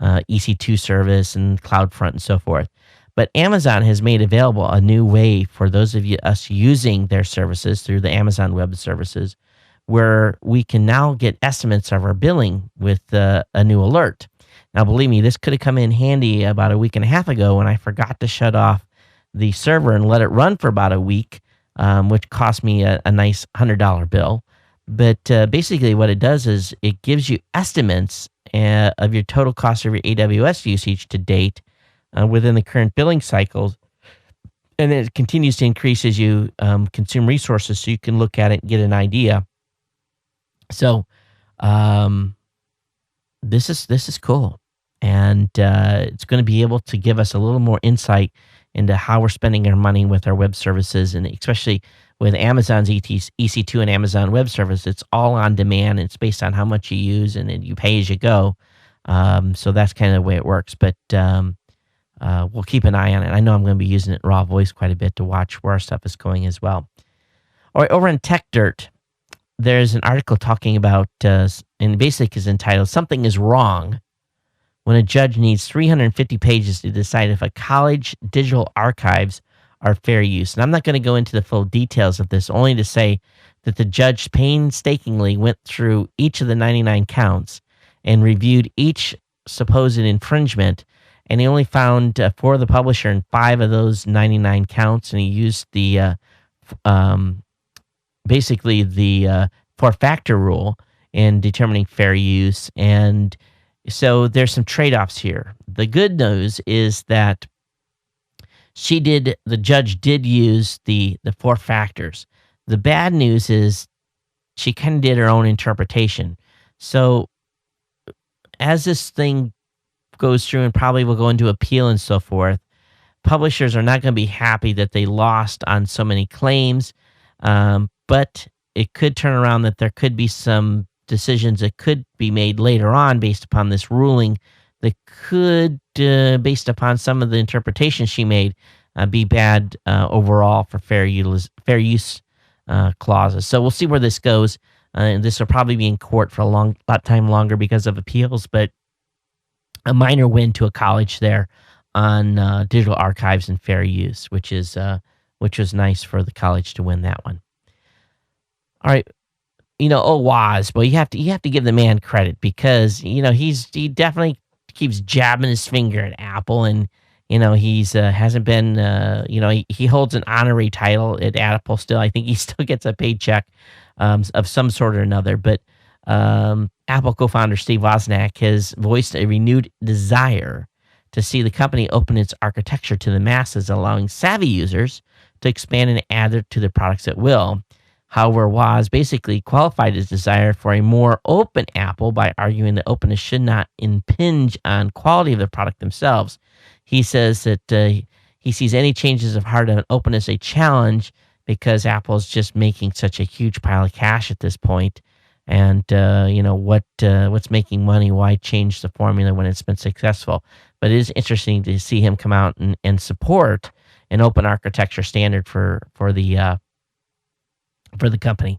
EC2 service and CloudFront and so forth. But Amazon has made available a new way for those of us using their services through the Amazon Web Services, where we can now get estimates of our billing with a new alert. Now, believe me, this could have come in handy about a week and a half ago when I forgot to shut off the server and let it run for about a week, which cost me a nice $100 bill. But basically what it does is it gives you estimates of your total cost of your AWS usage to date within the current billing cycles. And it continues to increase as you consume resources, so you can look at it and get an idea. So this is cool. And it's going to be able to give us a little more insight into how we're spending our money with our web services, and especially with Amazon's EC2 and Amazon Web Service, it's all on demand. It's based on how much you use, and then you pay as you go. So that's kind of the way it works. But we'll keep an eye on it. I know I'm going to be using it in raw voice quite a bit to watch where our stuff is going as well. All right, over in Tech Dirt, there's an article talking about, and basically is entitled, "Something is Wrong When a Judge Needs 350 Pages to Decide If a College Digital Archives Are Fair Use." And I'm not going to go into the full details of this, only to say that the judge painstakingly went through each of the 99 counts and reviewed each supposed infringement, and he only found 4 of the publisher in 5 of those 99 counts, and he used the basically the 4-factor rule in determining fair use. And so there's some trade-offs here. The good news is that the judge did use the 4 factors. The bad news is she kind of did her own interpretation. So as this thing goes through and probably will go into appeal and so forth, publishers are not going to be happy that they lost on so many claims, but it could turn around that there could be some decisions that could be made later on based upon this ruling that could, based upon some of the interpretations she made, be bad overall for fair use clauses. So we'll see where this goes. And this will probably be in court for a lot time longer because of appeals, but a minor win to a college there on digital archives and fair use, which was nice for the college to win that one. All right. Woz, but you have to give the man credit, because he definitely keeps jabbing his finger at Apple, and he's hasn't been he holds an honorary title at Apple still. I think he still gets a paycheck of some sort or another. But Apple co-founder Steve Wozniak has voiced a renewed desire to see the company open its architecture to the masses, allowing savvy users to expand and add to their products at will. However, Woz basically qualified his desire for a more open Apple by arguing that openness should not impinge on quality of the product themselves. He says that he sees any changes of heart on openness a challenge, because Apple is just making such a huge pile of cash at this point. And what's making money? Why change the formula when it's been successful? But it is interesting to see him come out and support an open architecture standard for the company.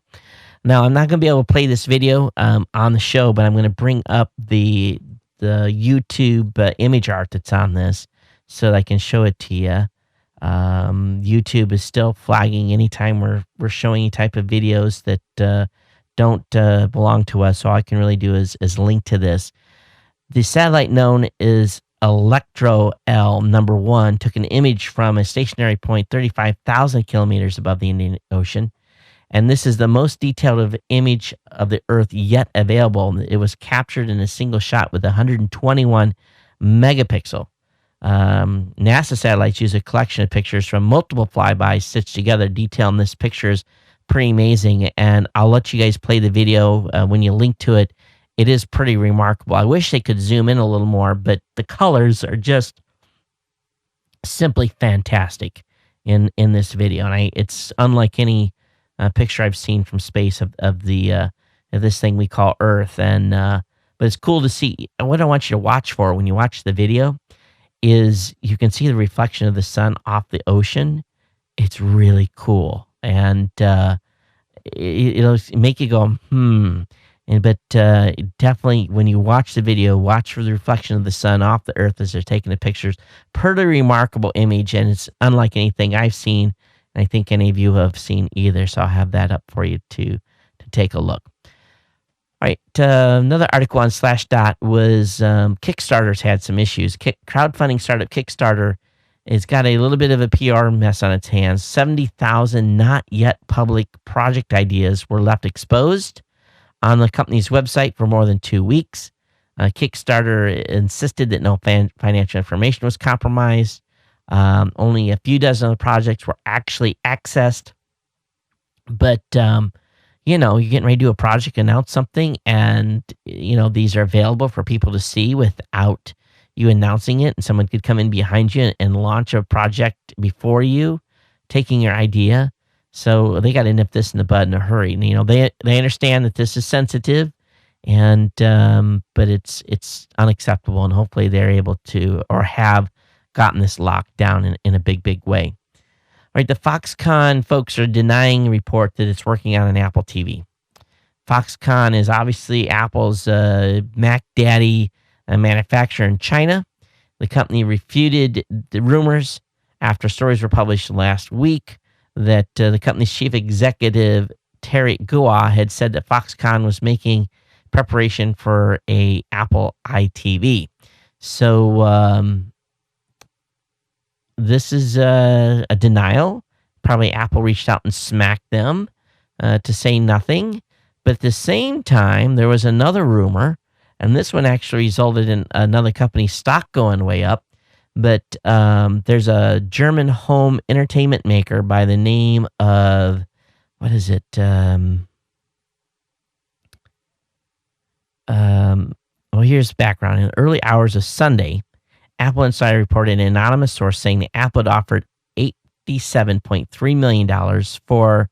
Now, I'm not going to be able to play this video on the show, but I'm going to bring up the YouTube image art that's on this so that I can show it to you. YouTube is still flagging anytime we're showing any type of videos that don't belong to us. So all I can really do is link to this. The satellite known as Electro L number 1 took an image from a stationary point 35,000 kilometers above the Indian Ocean. And this is the most detailed image of the Earth yet available. It was captured in a single shot with 121 megapixel. NASA satellites use a collection of pictures from multiple flybys stitched together. Detail in this picture is pretty amazing, and I'll let you guys play the video when you link to it. it is pretty remarkable. I wish they could zoom in a little more, but the colors are just simply fantastic in this video, and it's unlike any picture I've seen from space of this thing we call Earth. And but it's cool to see. And what I want you to watch for when you watch the video is you can see the reflection of the sun off the ocean. It's really cool, and it'll make you go but definitely when you watch the video, watch for the reflection of the sun off the Earth as they're taking the pictures. Pretty remarkable image, and it's unlike anything I've seen, and I think any of you have seen either. So I'll have that up for you to take a look. All right, another article on Slashdot was Kickstarter's had some issues. Crowdfunding startup Kickstarter has got a little bit of a PR mess on its hands. 70,000 not yet public project ideas were left exposed on the company's website for more than 2 weeks. Kickstarter insisted that no financial information was compromised. Only a few dozen of the projects were actually accessed. But, you're getting ready to do a project, announce something, and, these are available for people to see without you announcing it. And someone could come in behind you and launch a project before you, taking your idea. So they got to nip this in the bud in a hurry. And, they understand that this is sensitive, and but it's unacceptable. And hopefully they're able to, or have gotten this locked down in a big way. All right, the Foxconn folks are denying a report that it's working on an Apple TV. Foxconn is obviously Apple's Mac Daddy manufacturer in China. The company refuted the rumors after stories were published last week that the company's chief executive, Terry Gua, had said that Foxconn was making preparation for a Apple iTV. So this is a denial. Probably Apple reached out and smacked them to say nothing. But at the same time, there was another rumor, and this one actually resulted in another company's stock going way up. But there's a German home entertainment maker by the name of, what is it? Well, here's background. In the early hours of Sunday, Apple Insider reported an anonymous source saying that Apple had offered $87.3 million for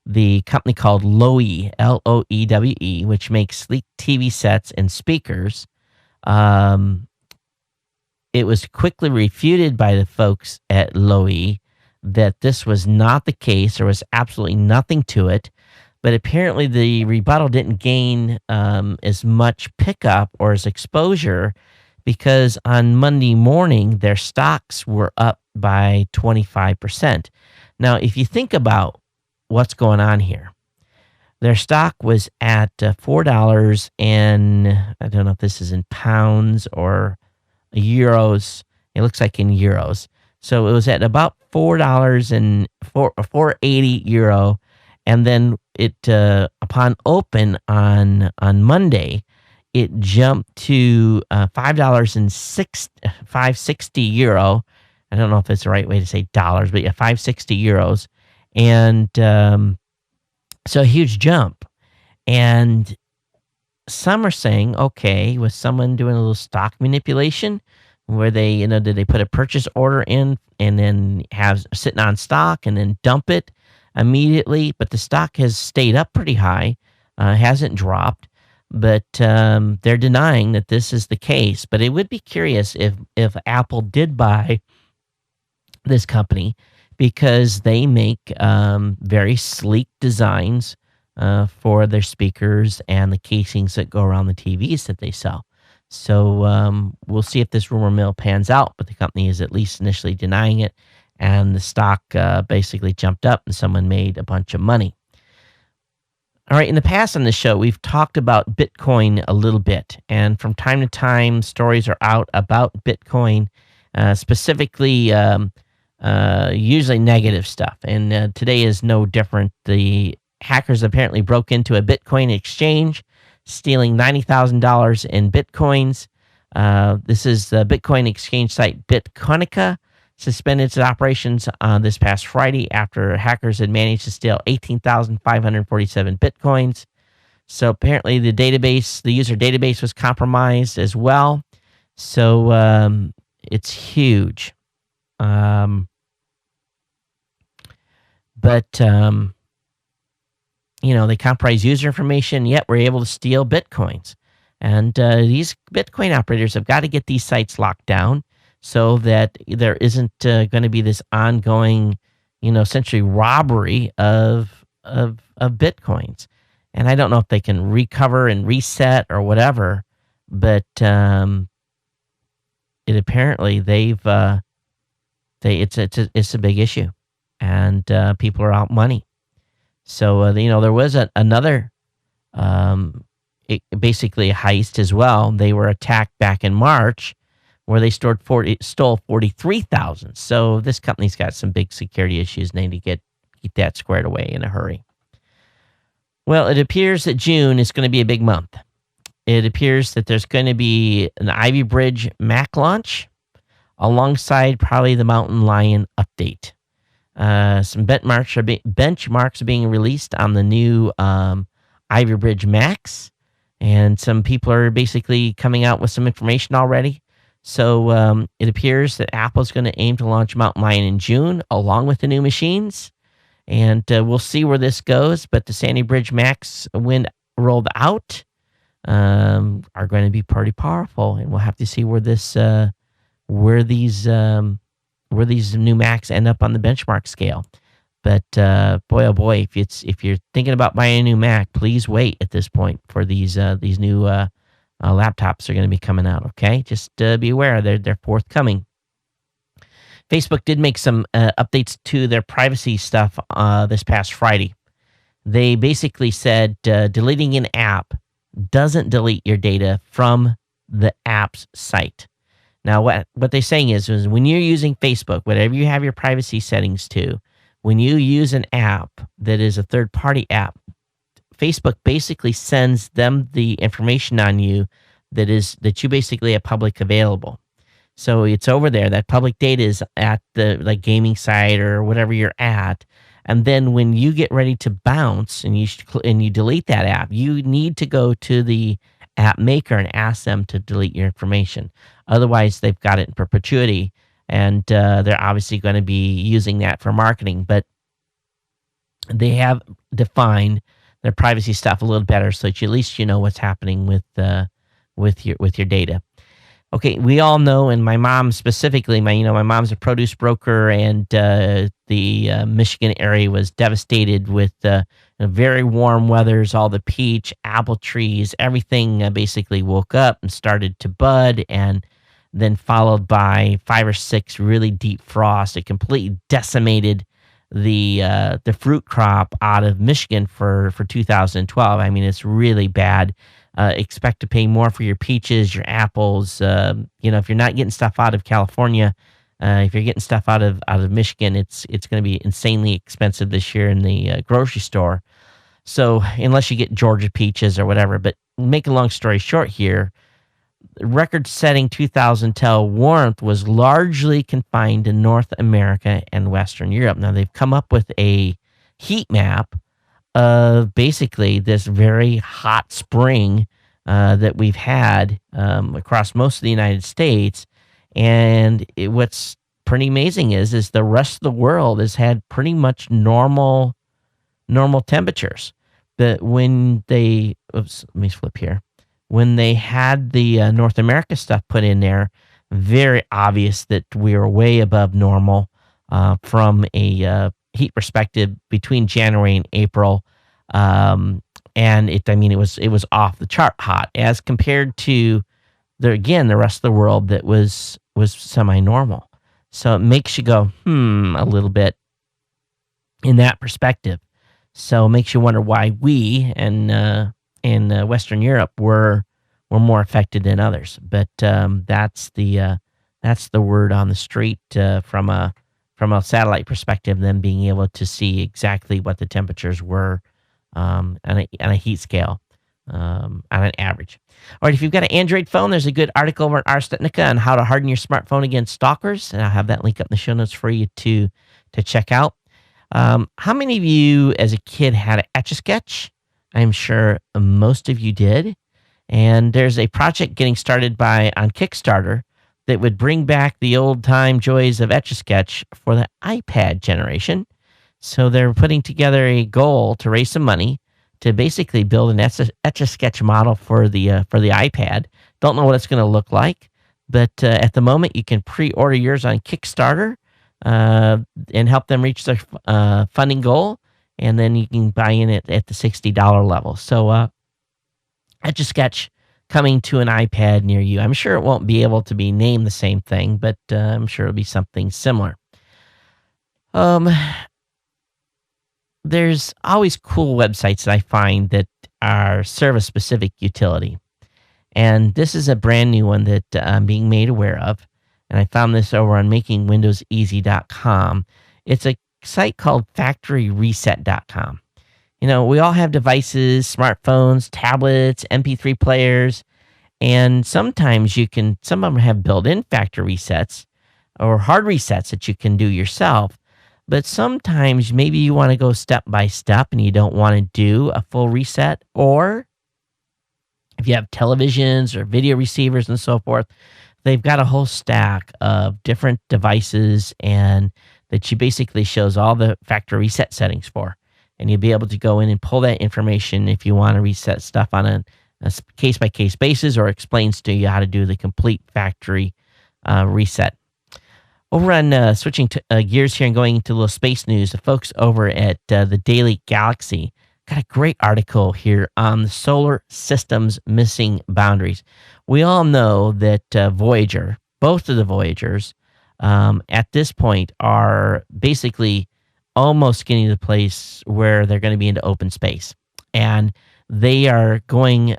the company called Loewe, Loewe, which makes sleek TV sets and speakers. It was quickly refuted by the folks at Loewe that this was not the case. There was absolutely nothing to it. But apparently the rebuttal didn't gain as much pickup or as exposure because on Monday morning, their stocks were up by 25%. Now, if you think about what's going on here, their stock was at $4, and I don't know if this is in pounds or euros. It looks like in euros. So it was at about $4 and €4.80, and then it upon open on Monday, it jumped to €5.60. I don't know if it's the right way to say dollars, but yeah, 560 euros, and so a huge jump. And some are saying, okay, was someone doing a little stock manipulation where they, did they put a purchase order in and then have sitting on stock and then dump it immediately? But the stock has stayed up pretty high, hasn't dropped, but they're denying that this is the case. But it would be curious if Apple did buy this company, because they make very sleek designs for their speakers and the casings that go around the TVs that they sell. So we'll see if this rumor mill pans out, but the company is at least initially denying it, and the stock basically jumped up and someone made a bunch of money. All right, in the past on the show, we've talked about Bitcoin a little bit, and from time to time, stories are out about Bitcoin, specifically usually negative stuff, and today is no different. The hackers apparently broke into a Bitcoin exchange, stealing $90,000 in Bitcoins. This is the Bitcoin exchange site Bitcoinica, suspended its operations this past Friday after hackers had managed to steal 18,547 Bitcoins. So apparently the user database was compromised as well. So it's huge. But they compromise user information, yet we're able to steal Bitcoins. And these Bitcoin operators have got to get these sites locked down so that there isn't going to be this ongoing, essentially robbery of Bitcoins. And I don't know if they can recover and reset or whatever, but it apparently it's a big issue, and people are out money. So there was another basically a heist as well. They were attacked back in March, where they stole 43,000. So this company's got some big security issues. And they need to keep that squared away in a hurry. Well, it appears that June is going to be a big month. It appears that there's going to be an Ivy Bridge Mac launch alongside probably the Mountain Lion update. Some benchmarks are being released on the new Ivy Bridge Macs, and some people are basically coming out with some information already. So it appears that Apple's going to aim to launch Mountain Lion in June along with the new machines. And we'll see where this goes. But the Sandy Bridge Macs, when rolled out, are going to be pretty powerful, and we'll have to see where these new Macs end up on the benchmark scale. But boy, oh boy, if you're thinking about buying a new Mac, please wait at this point for these new laptops are going to be coming out. Okay, just be aware they're forthcoming. Facebook did make some updates to their privacy stuff this past Friday. They basically said deleting an app doesn't delete your data from the app's site. Now, what they're saying is when you're using Facebook, whatever you have your privacy settings to, when you use an app that is a third-party app, Facebook basically sends them the information on you that you basically have public available. So it's over there. That public data is at the gaming site or whatever you're at. And then when you get ready to bounce and you delete that app, you need to go to the app maker and ask them to delete your information. Otherwise, they've got it in perpetuity, and they're obviously going to be using that for marketing. But they have defined their privacy stuff a little better, so that at least you know what's happening with your data. Okay, we all know, and my mom specifically, my mom's a produce broker, and the Michigan area was devastated with very warm weathers. All the peach, apple trees, everything basically woke up and started to bud, and then followed by 5 or 6 really deep frosts. It completely decimated the fruit crop out of Michigan for 2012. I mean, it's really bad. Expect to pay more for your peaches, your apples. If you're not getting stuff out of California, if you're getting stuff out of Michigan, it's going to be insanely expensive this year in the grocery store. So unless you get Georgia peaches or whatever, but make a long story short here, record-setting 2012 warmth was largely confined to North America and Western Europe. Now they've come up with a heat map of basically this very hot spring that we've had across most of the United States. And what's pretty amazing is the rest of the world has had pretty much normal temperatures. But when they, let me flip here. When they had the North America stuff put in there, very obvious that we were way above normal from a heat perspective between January and April. And it was off the chart hot as compared to the rest of the world that was semi-normal. So it makes you go, a little bit in that perspective. So it makes you wonder why we and in Western Europe were more affected than others. But that's the word on the street from a satellite perspective, them being able to see exactly what the temperatures were on a heat scale on an average. All right, if you've got an Android phone, there's a good article over at Ars Technica on how to harden your smartphone against stalkers, and I'll have that link up in the show notes for you to check out. How many of you as a kid had an Etch-a-Sketch? I'm sure most of you did. And there's a project getting started on Kickstarter that would bring back the old time joys of Etch-a-Sketch for the iPad generation. So they're putting together a goal to raise some money to basically build an Etch-a-Sketch model for the iPad. Don't know what it's going to look like, but at the moment you can pre-order yours on Kickstarter and help them reach their funding goal, and then you can buy in at the $60 level. So Etch-a-Sketch coming to an iPad near you. I'm sure it won't be able to be named the same thing, but I'm sure it'll be something similar. There's always cool websites that I find that serve a specific utility. And this is a brand new one that I'm being made aware of. And I found this over on makingwindowseasy.com. It's a site called factoryreset.com. You know, we all have devices, smartphones, tablets, MP3 players, and sometimes some of them have built-in factory resets or hard resets that you can do yourself. But sometimes maybe you want to go step by step and you don't want to do a full reset. Or if you have televisions or video receivers and so forth, they've got a whole stack of different devices and that she basically shows all the factory reset settings for. And you'll be able to go in and pull that information if you want to reset stuff on a case-by-case basis, or explains to you how to do the complete factory reset. Over on switching to, gears here and going into a little space news, the folks over at the Daily Galaxy got a great article here on the solar system's missing boundaries. We all know that Voyager, both of the Voyagers, at this point are basically almost getting to the place where they're going to be into open space. And they are going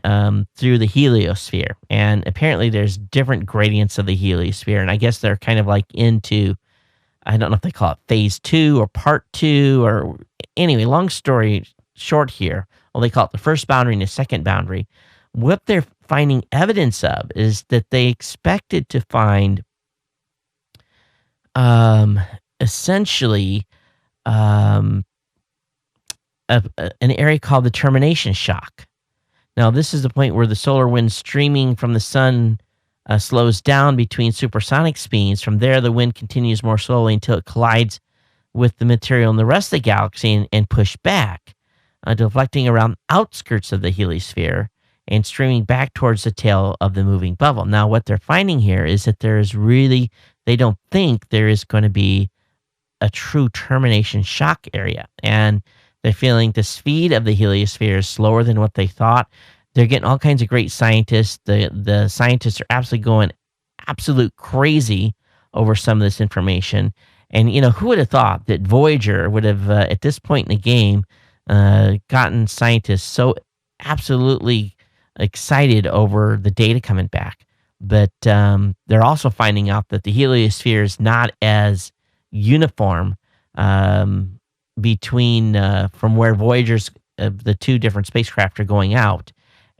through the heliosphere. And apparently there's different gradients of the heliosphere. And I guess they're kind of like into, I don't know if they call it phase 2 or part 2 or anyway, long story short here. Well, they call it the first boundary and the second boundary. What they're finding evidence of is that they expected to find essentially an area called the termination shock. Now, this is the point where the solar wind streaming from the sun slows down between supersonic speeds. From there, the wind continues more slowly until it collides with the material in the rest of the galaxy and push back, deflecting around the outskirts of the heliosphere and streaming back towards the tail of the moving bubble. Now, what they're finding here is that they don't think there is going to be a true termination shock area. And they're feeling the speed of the heliosphere is slower than what they thought. They're getting all kinds of great scientists. The scientists are absolutely going absolute crazy over some of this information. And, you know, who would have thought that Voyager would have, at this point in the game, gotten scientists so absolutely excited over the data coming back. But they're also finding out that the heliosphere is not as uniform between from where Voyager's the two different spacecraft are going out.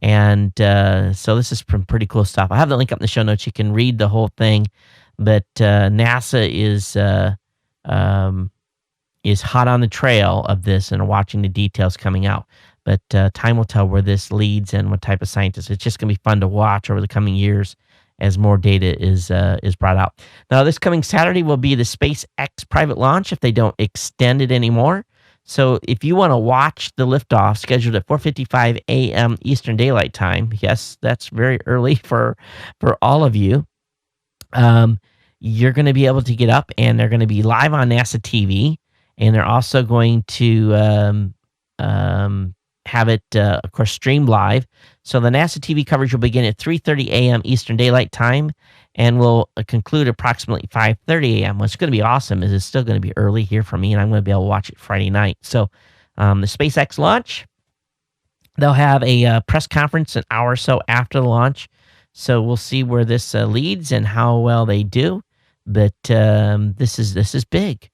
And so this is some pretty cool stuff. I have the link up in the show notes. You can read the whole thing. But NASA is hot on the trail of this and watching the details coming out. But time will tell where this leads and what type of scientists. It's just going to be fun to watch over the coming years as more data is brought out. Now, this coming Saturday will be the SpaceX private launch if they don't extend it anymore. So if you want to watch the liftoff scheduled at 4:55 a.m. Eastern Daylight Time, yes, that's very early for all of you, you're going to be able to get up, and they're going to be live on NASA TV, and they're also going to have it, of course, streamed live. So the NASA TV coverage will begin at 3:30 a.m. Eastern Daylight Time and will conclude approximately 5:30 a.m. What's going to be awesome is it's still going to be early here for me, and I'm going to be able to watch it Friday night. So the SpaceX launch, they'll have a press conference an hour or so after the launch. So we'll see where this leads and how well they do. But this is big,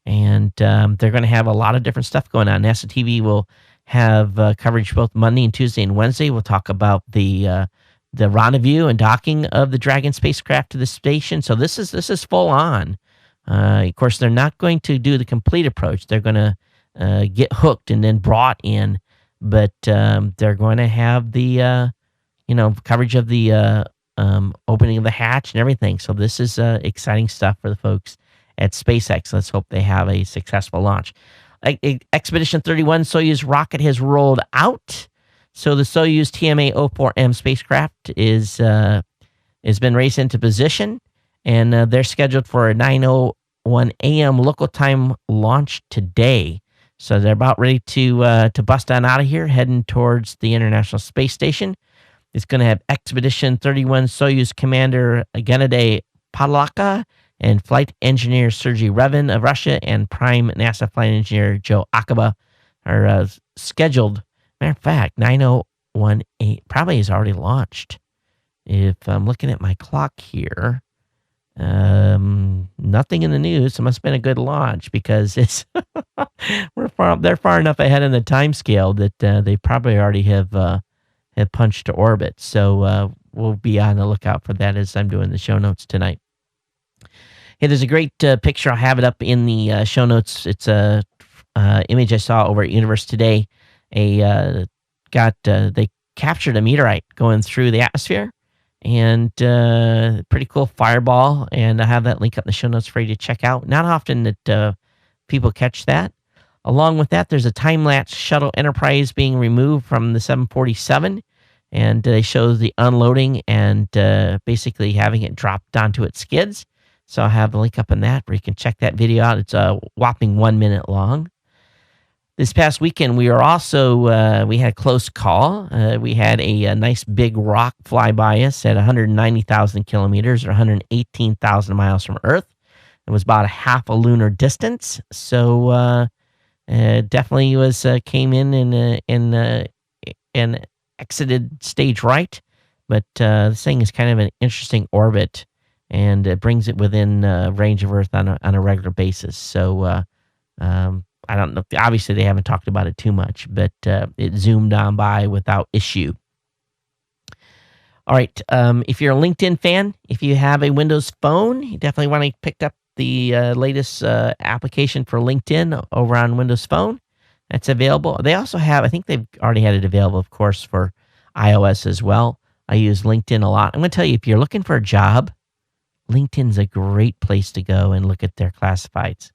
and they're going to have a lot of different stuff going on. NASA TV will have coverage both Monday and Tuesday and Wednesday. We'll talk about the rendezvous and docking of the Dragon spacecraft to the station. So this is full on. Of course, they're not going to do the complete approach. They're going to get hooked and then brought in. but they're going to have the coverage of the opening of the hatch and everything. So this is exciting stuff for the folks at SpaceX. Let's hope they have a successful launch. Expedition 31 Soyuz rocket has rolled out. So the Soyuz TMA-04M spacecraft has been raised into position, and they're scheduled for a 9:01 a.m. local time launch today. So they're about ready to bust on out of here, heading towards the International Space Station. It's going to have Expedition 31 Soyuz Commander Gennady Podolaka and flight engineer Sergei Revin of Russia and prime NASA flight engineer Joe Akaba are scheduled. Matter of fact, 9:01 probably is already launched. If I'm looking at my clock here, nothing in the news. So it must have been a good launch because it's they're far enough ahead in the time scale that they probably already have punched to orbit. So we'll be on the lookout for that as I'm doing the show notes tonight. Hey, there's a great picture. I'll have it up in the show notes. It's a image I saw over at Universe Today. They captured a meteorite going through the atmosphere, and pretty cool fireball. And I have that link up in the show notes for you to check out. Not often that people catch that. Along with that, there's a time-lapse shuttle Enterprise being removed from the 747, and they show the unloading and basically having it dropped onto its skids. So I'll have the link up in that where you can check that video out. It's a whopping 1 minute long. This past weekend, we were also, we had a close call. We had a nice big rock fly by us at 190,000 kilometers or 118,000 miles from Earth. It was about a half a lunar distance. So definitely was came in and exited stage right. But this thing is kind of an interesting orbit, and it brings it within range of Earth on a regular basis. So I don't know. Obviously, they haven't talked about it too much, but it zoomed on by without issue. All right. If you're a LinkedIn fan, if you have a Windows phone, you definitely want to pick up the latest application for LinkedIn over on Windows Phone. That's available. They also have, I think they've already had it available, of course, for iOS as well. I use LinkedIn a lot. I'm going to tell you, if you're looking for a job, LinkedIn's a great place to go and look at their classifieds.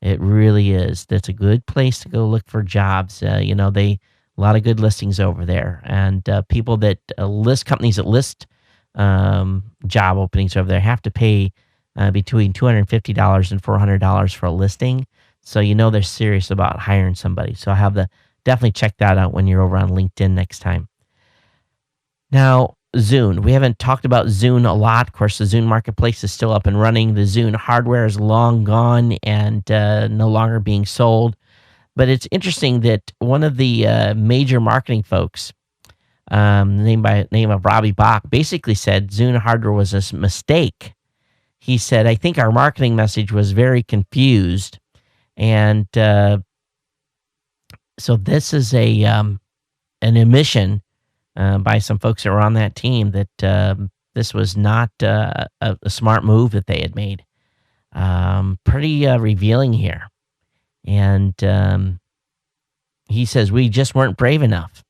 It really is. That's a good place to go look for jobs. A lot of good listings over there, and people that companies that list job openings over there have to pay between $250 and $400 for a listing. So they're serious about hiring somebody. So definitely check that out when you're over on LinkedIn next time. Now, Zune. We haven't talked about Zune a lot. Of course, the Zune marketplace is still up and running. The Zune hardware is long gone and no longer being sold. But it's interesting that one of the major marketing folks, name of Robbie Bach, basically said Zune hardware was a mistake. He said, I think our marketing message was very confused. And so this is an admission by some folks that were on that team that this was not a smart move that they had made. Pretty revealing here. And he says, we just weren't brave enough.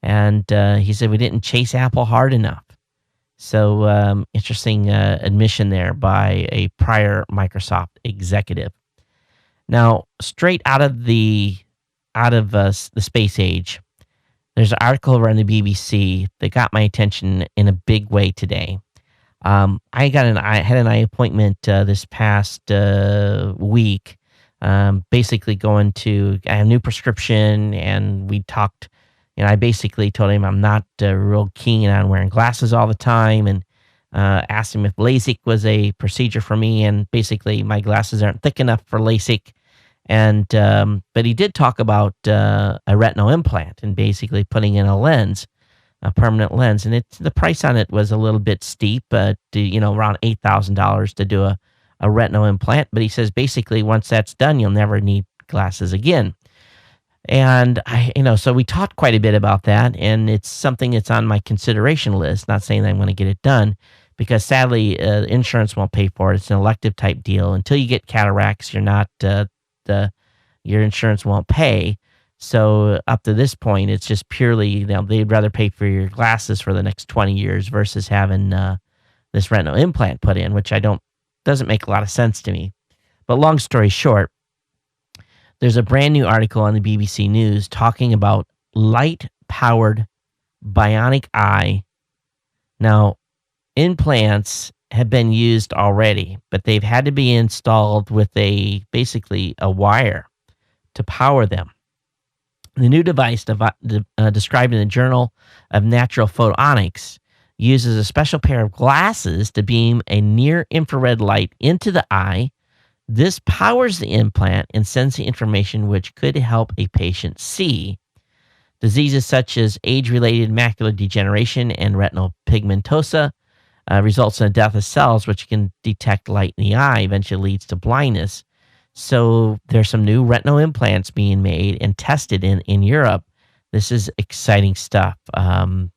And he said, we didn't chase Apple hard enough. So interesting admission there by a prior Microsoft executive. Now, straight out of the space age, there's an article over on the BBC that got my attention in a big way today. I had an eye appointment this past week. Basically going to I have a new prescription, and we talked. I basically told him I'm not real keen on wearing glasses all the time, and asked him if LASIK was a procedure for me, and basically my glasses aren't thick enough for LASIK. And but he did talk about a retinal implant and basically putting in a lens, a permanent lens, and the price on it was a little bit steep, around $8,000 to do a retinal implant. But he says basically once that's done, you'll never need glasses again. And so we talked quite a bit about that, and it's something that's on my consideration list. Not saying that I'm going to get it done, because sadly, insurance won't pay for it. It's an elective type deal. Until you get cataracts, you're not your insurance won't pay. So up to this point, it's just purely, they'd rather pay for your glasses for the next 20 years versus having this retinal implant put in, which doesn't make a lot of sense to me. But long story short, there's a brand new article on the BBC News talking about light-powered Bionic Eye. Now, implants have been used already, but they've had to be installed with basically a wire to power them. The new device, described in the Journal of Natural Photonics, uses a special pair of glasses to beam a near-infrared light into the eye. This powers the implant and sends the information which could help a patient see. Diseases such as age-related macular degeneration and retinal pigmentosa results in the death of cells, which can detect light in the eye, eventually leads to blindness. So there's some new retinal implants being made and tested in Europe. This is exciting stuff. I'm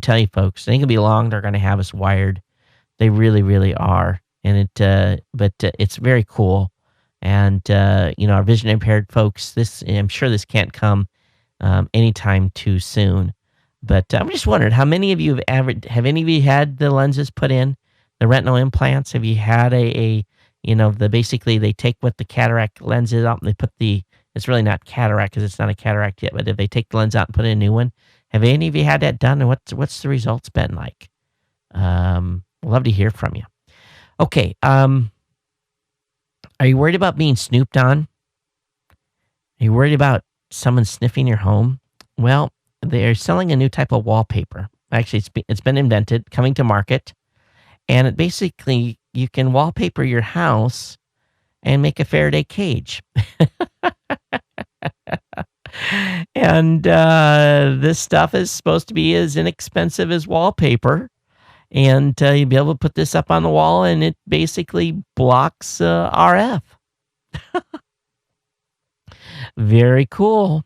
telling you, folks, it ain't gonna be long. They're gonna have us wired. They really, really are. And it's very cool. And our vision impaired folks, I'm sure this can't come anytime too soon. But I'm just wondering, how many of you have any of you had the lenses put in, the retinal implants? Have you had basically they take what the cataract lens is out and they put it's really not cataract because it's not a cataract yet, but if they take the lens out and put in a new one, have any of you had that done, and what's the results been like? Love to hear from you. Okay, are you worried about being snooped on? Are you worried about someone sniffing your home? Well, they're selling a new type of wallpaper. Actually, it's been invented, coming to market, and it basically, you can wallpaper your house and make a Faraday cage. And this stuff is supposed to be as inexpensive as wallpaper. And you'll be able to put this up on the wall, and it basically blocks RF. Very cool.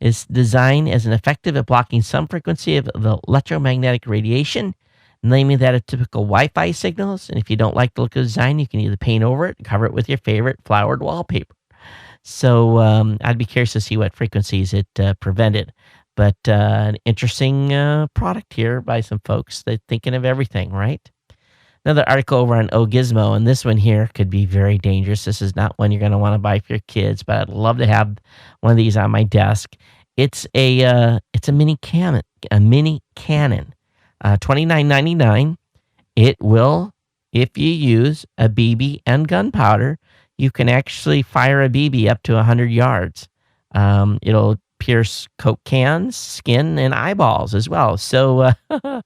It's designed as an effective at blocking some frequency of the electromagnetic radiation, naming that a typical Wi-Fi signals. And if you don't like the look of the design, you can either paint over it, cover it with your favorite flowered wallpaper. So I'd be curious to see what frequencies it prevented. But an interesting product here by some folks. They're thinking of everything, right? Another article over on Gizmo, and this one here could be very dangerous. This is not one you're going to want to buy for your kids, but I'd love to have one of these on my desk. It's a mini cannon, $29.99. It will, if you use a BB and gunpowder, you can actually fire a BB up to 100 yards. It'll pierce Coke cans, skin, and eyeballs as well. So, and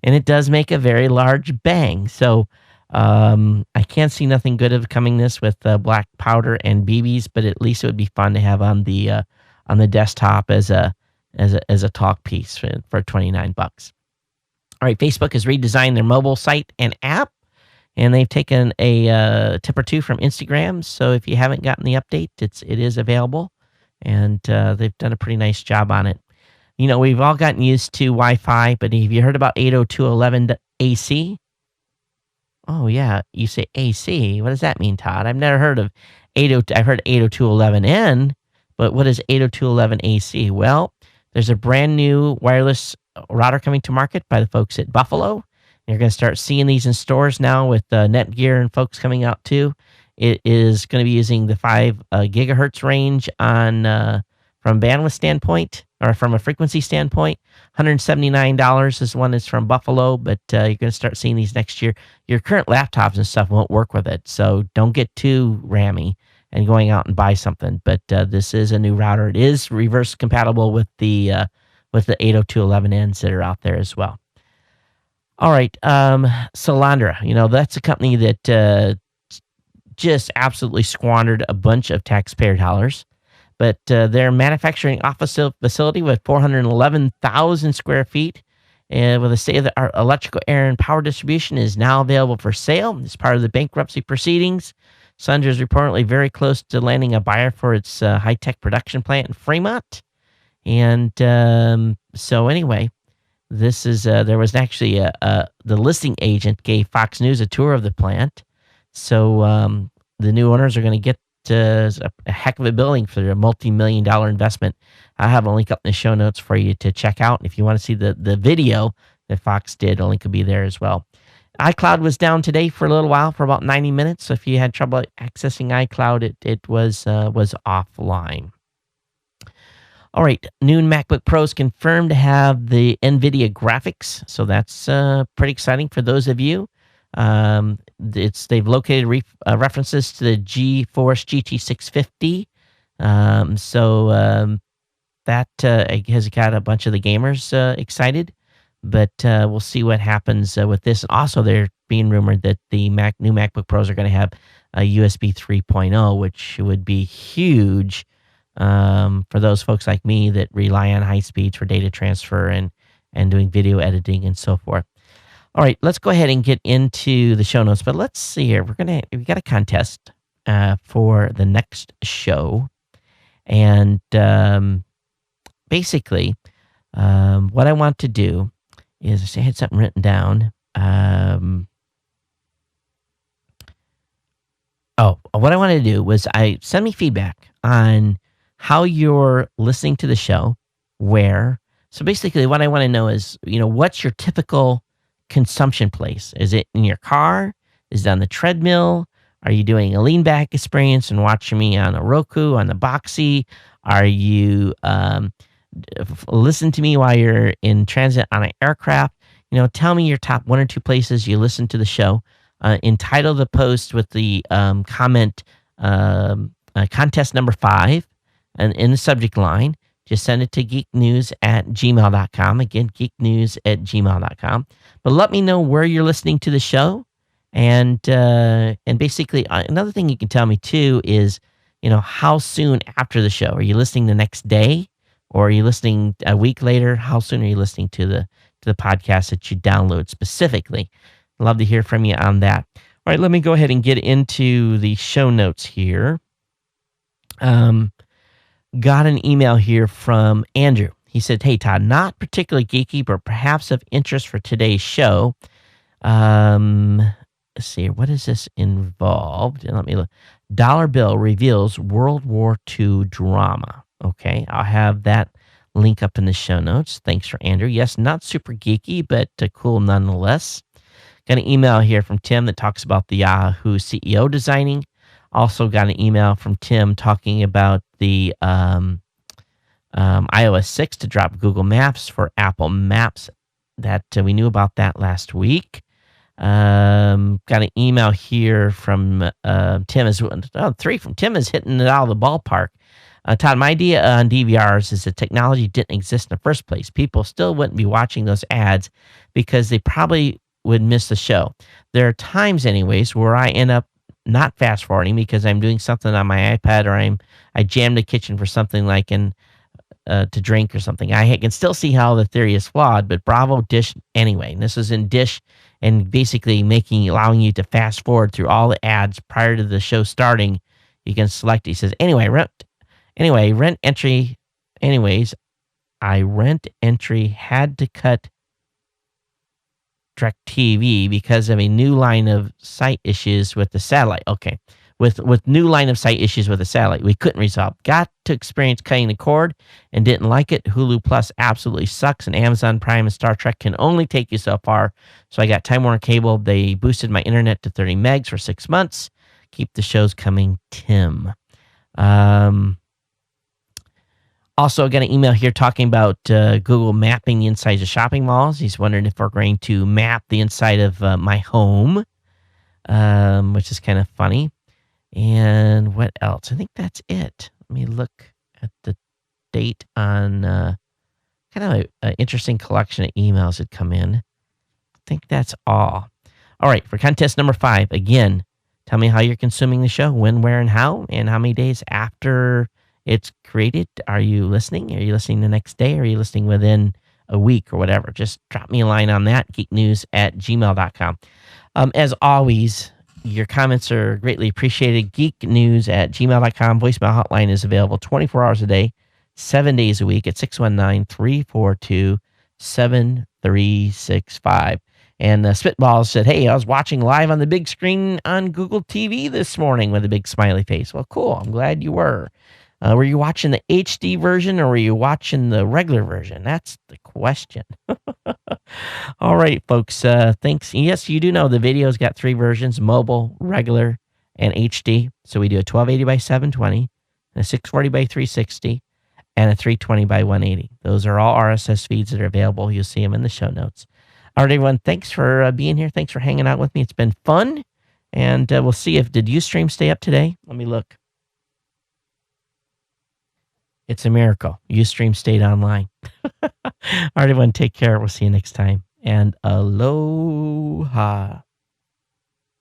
it does make a very large bang. So, I can't see nothing good of coming this with black powder and BBs, but at least it would be fun to have on the desktop as a talk piece for $29. All right, Facebook has redesigned their mobile site and app, and they've taken a tip or two from Instagram. So if you haven't gotten the update, it is available. And they've done a pretty nice job on it. We've all gotten used to Wi-Fi, but have you heard about 802.11 AC? Oh, yeah. You say AC. What does that mean, Todd? I've never heard of I've heard 802.11n, but what is 802.11 AC? Well, there's a brand new wireless router coming to market by the folks at Buffalo. You're going to start seeing these in stores now with Netgear and folks coming out too. It is going to be using the 5 gigahertz range from bandwidth standpoint, or from a frequency standpoint. $179 is one that's from Buffalo, but you're going to start seeing these next year. Your current laptops and stuff won't work with it, so don't get too rammy and going out and buy something. But this is a new router. It is reverse compatible with the 802.11n's that are out there as well. All right, Solandra, that's a company that just absolutely squandered a bunch of taxpayer dollars. But their manufacturing office facility with 411,000 square feet and with a state-of-the-art electrical, air, and power distribution is now available for sale as part of the bankruptcy proceedings. Solandra is reportedly very close to landing a buyer for its high-tech production plant in Fremont. And so anyway, this is there was actually the listing agent gave Fox News a tour of the plant. So the new owners are going to get is a heck of a building for a multi-million-dollar investment. I have a link up in the show notes for you to check out. If you want to see the video that Fox did, a link will be there as well. iCloud was down today for a little while, for about 90 minutes. So if you had trouble accessing iCloud, it was offline. All right, new MacBook Pros confirmed to have the NVIDIA graphics, so that's pretty exciting for those of you. They've located references to the GeForce GT650, that has got a bunch of the gamers excited. But we'll see what happens with this. And also, they're being rumored that the new MacBook Pros are going to have a USB 3.0, which would be huge for those folks like me that rely on high speeds for data transfer and doing video editing and so forth. All right, let's go ahead and get into the show notes. But let's see here. We got a contest for the next show, and basically, what I want to do is I had something written down. What I wanted to do was send me feedback on how you're listening to the show, where. So basically, what I want to know is, what's your typical consumption place? Is it in your car? Is it on the treadmill? Are you doing a lean back experience and watching me on a Roku, on the Boxy? Are you listen to me while you're in transit on an aircraft? Tell me your top 1 or 2 places you listen to the show. Entitle the post with the comment contest number 5, and in the subject line, just send it to geeknews@gmail.com. Again, geeknews@gmail.com. But let me know where you're listening to the show, and basically another thing you can tell me too is, how soon after the show are you listening? The next day, or are you listening a week later? How soon are you listening to the podcast that you download specifically? I'd love to hear from you on that. All right, let me go ahead and get into the show notes here. Got an email here from Andrew. He said, "Hey, Todd, not particularly geeky, but perhaps of interest for today's show." Let's see, what is this involved? And let me look. Dollar bill reveals World War II drama. Okay, I'll have that link up in the show notes. Thanks for Andrew. Yes, not super geeky, but cool nonetheless. Got an email here from Tim that talks about the Yahoo CEO designing. Also got an email from Tim talking about the iOS 6 to drop Google Maps for Apple Maps. That we knew about that last week. Got an email here from Tim. 3 from Tim is hitting it out of the ballpark. Todd, my idea on DVRs is that technology didn't exist in the first place. People still wouldn't be watching those ads because they probably would miss the show. There are times, anyways, where I end up not fast forwarding because I'm doing something on my iPad, or I jam the kitchen for something like to drink or something. I can still see how the theory is flawed, but bravo Dish anyway. And this is in Dish, and basically allowing you to fast forward through all the ads prior to the show starting. You can select. He says, rent entry. Anyways, rent entry had to cut DirecTV because of a new line of sight issues with the satellite. Okay. With new line of sight issues with the satellite, we couldn't resolve. Got to experience cutting the cord and didn't like it. Hulu Plus absolutely sucks, and Amazon Prime and Star Trek can only take you so far. So I got Time Warner Cable. They boosted my internet to 30 megs for 6 months. Keep the shows coming, Tim. Also, I got an email here talking about Google mapping the insides of shopping malls. He's wondering if we're going to map the inside of my home, which is kind of funny. And what else? I think that's it. Let me look at the date on kind of an interesting collection of emails that come in. I think that's all. All right, for contest number 5, again, tell me how you're consuming the show, when, where, and how many days after it's created are you listening? Are you listening the next day? Or are you listening within a week or whatever? Just drop me a line on that, geeknews@gmail.com. As always, your comments are greatly appreciated. geeknews@gmail.com. Voicemail hotline is available 24 hours a day, 7 days a week at 619-342-7365. And Spitballs said, hey, I was watching live on the big screen on Google TV this morning with a big smiley face. Well, cool. I'm glad you were. Were you watching the HD version or were you watching the regular version? That's the question. All right, folks. Thanks. Yes, you do know the video's got 3 versions, mobile, regular, and HD. So we do a 1280 by 720, a 640 by 360, and a 320 by 180. Those are all RSS feeds that are available. You'll see them in the show notes. All right, everyone, thanks for being here. Thanks for hanging out with me. It's been fun. And we'll see did Ustream stay up today? Let me look. It's a miracle. Ustream stayed online. All right, everyone, take care. We'll see you next time. And aloha.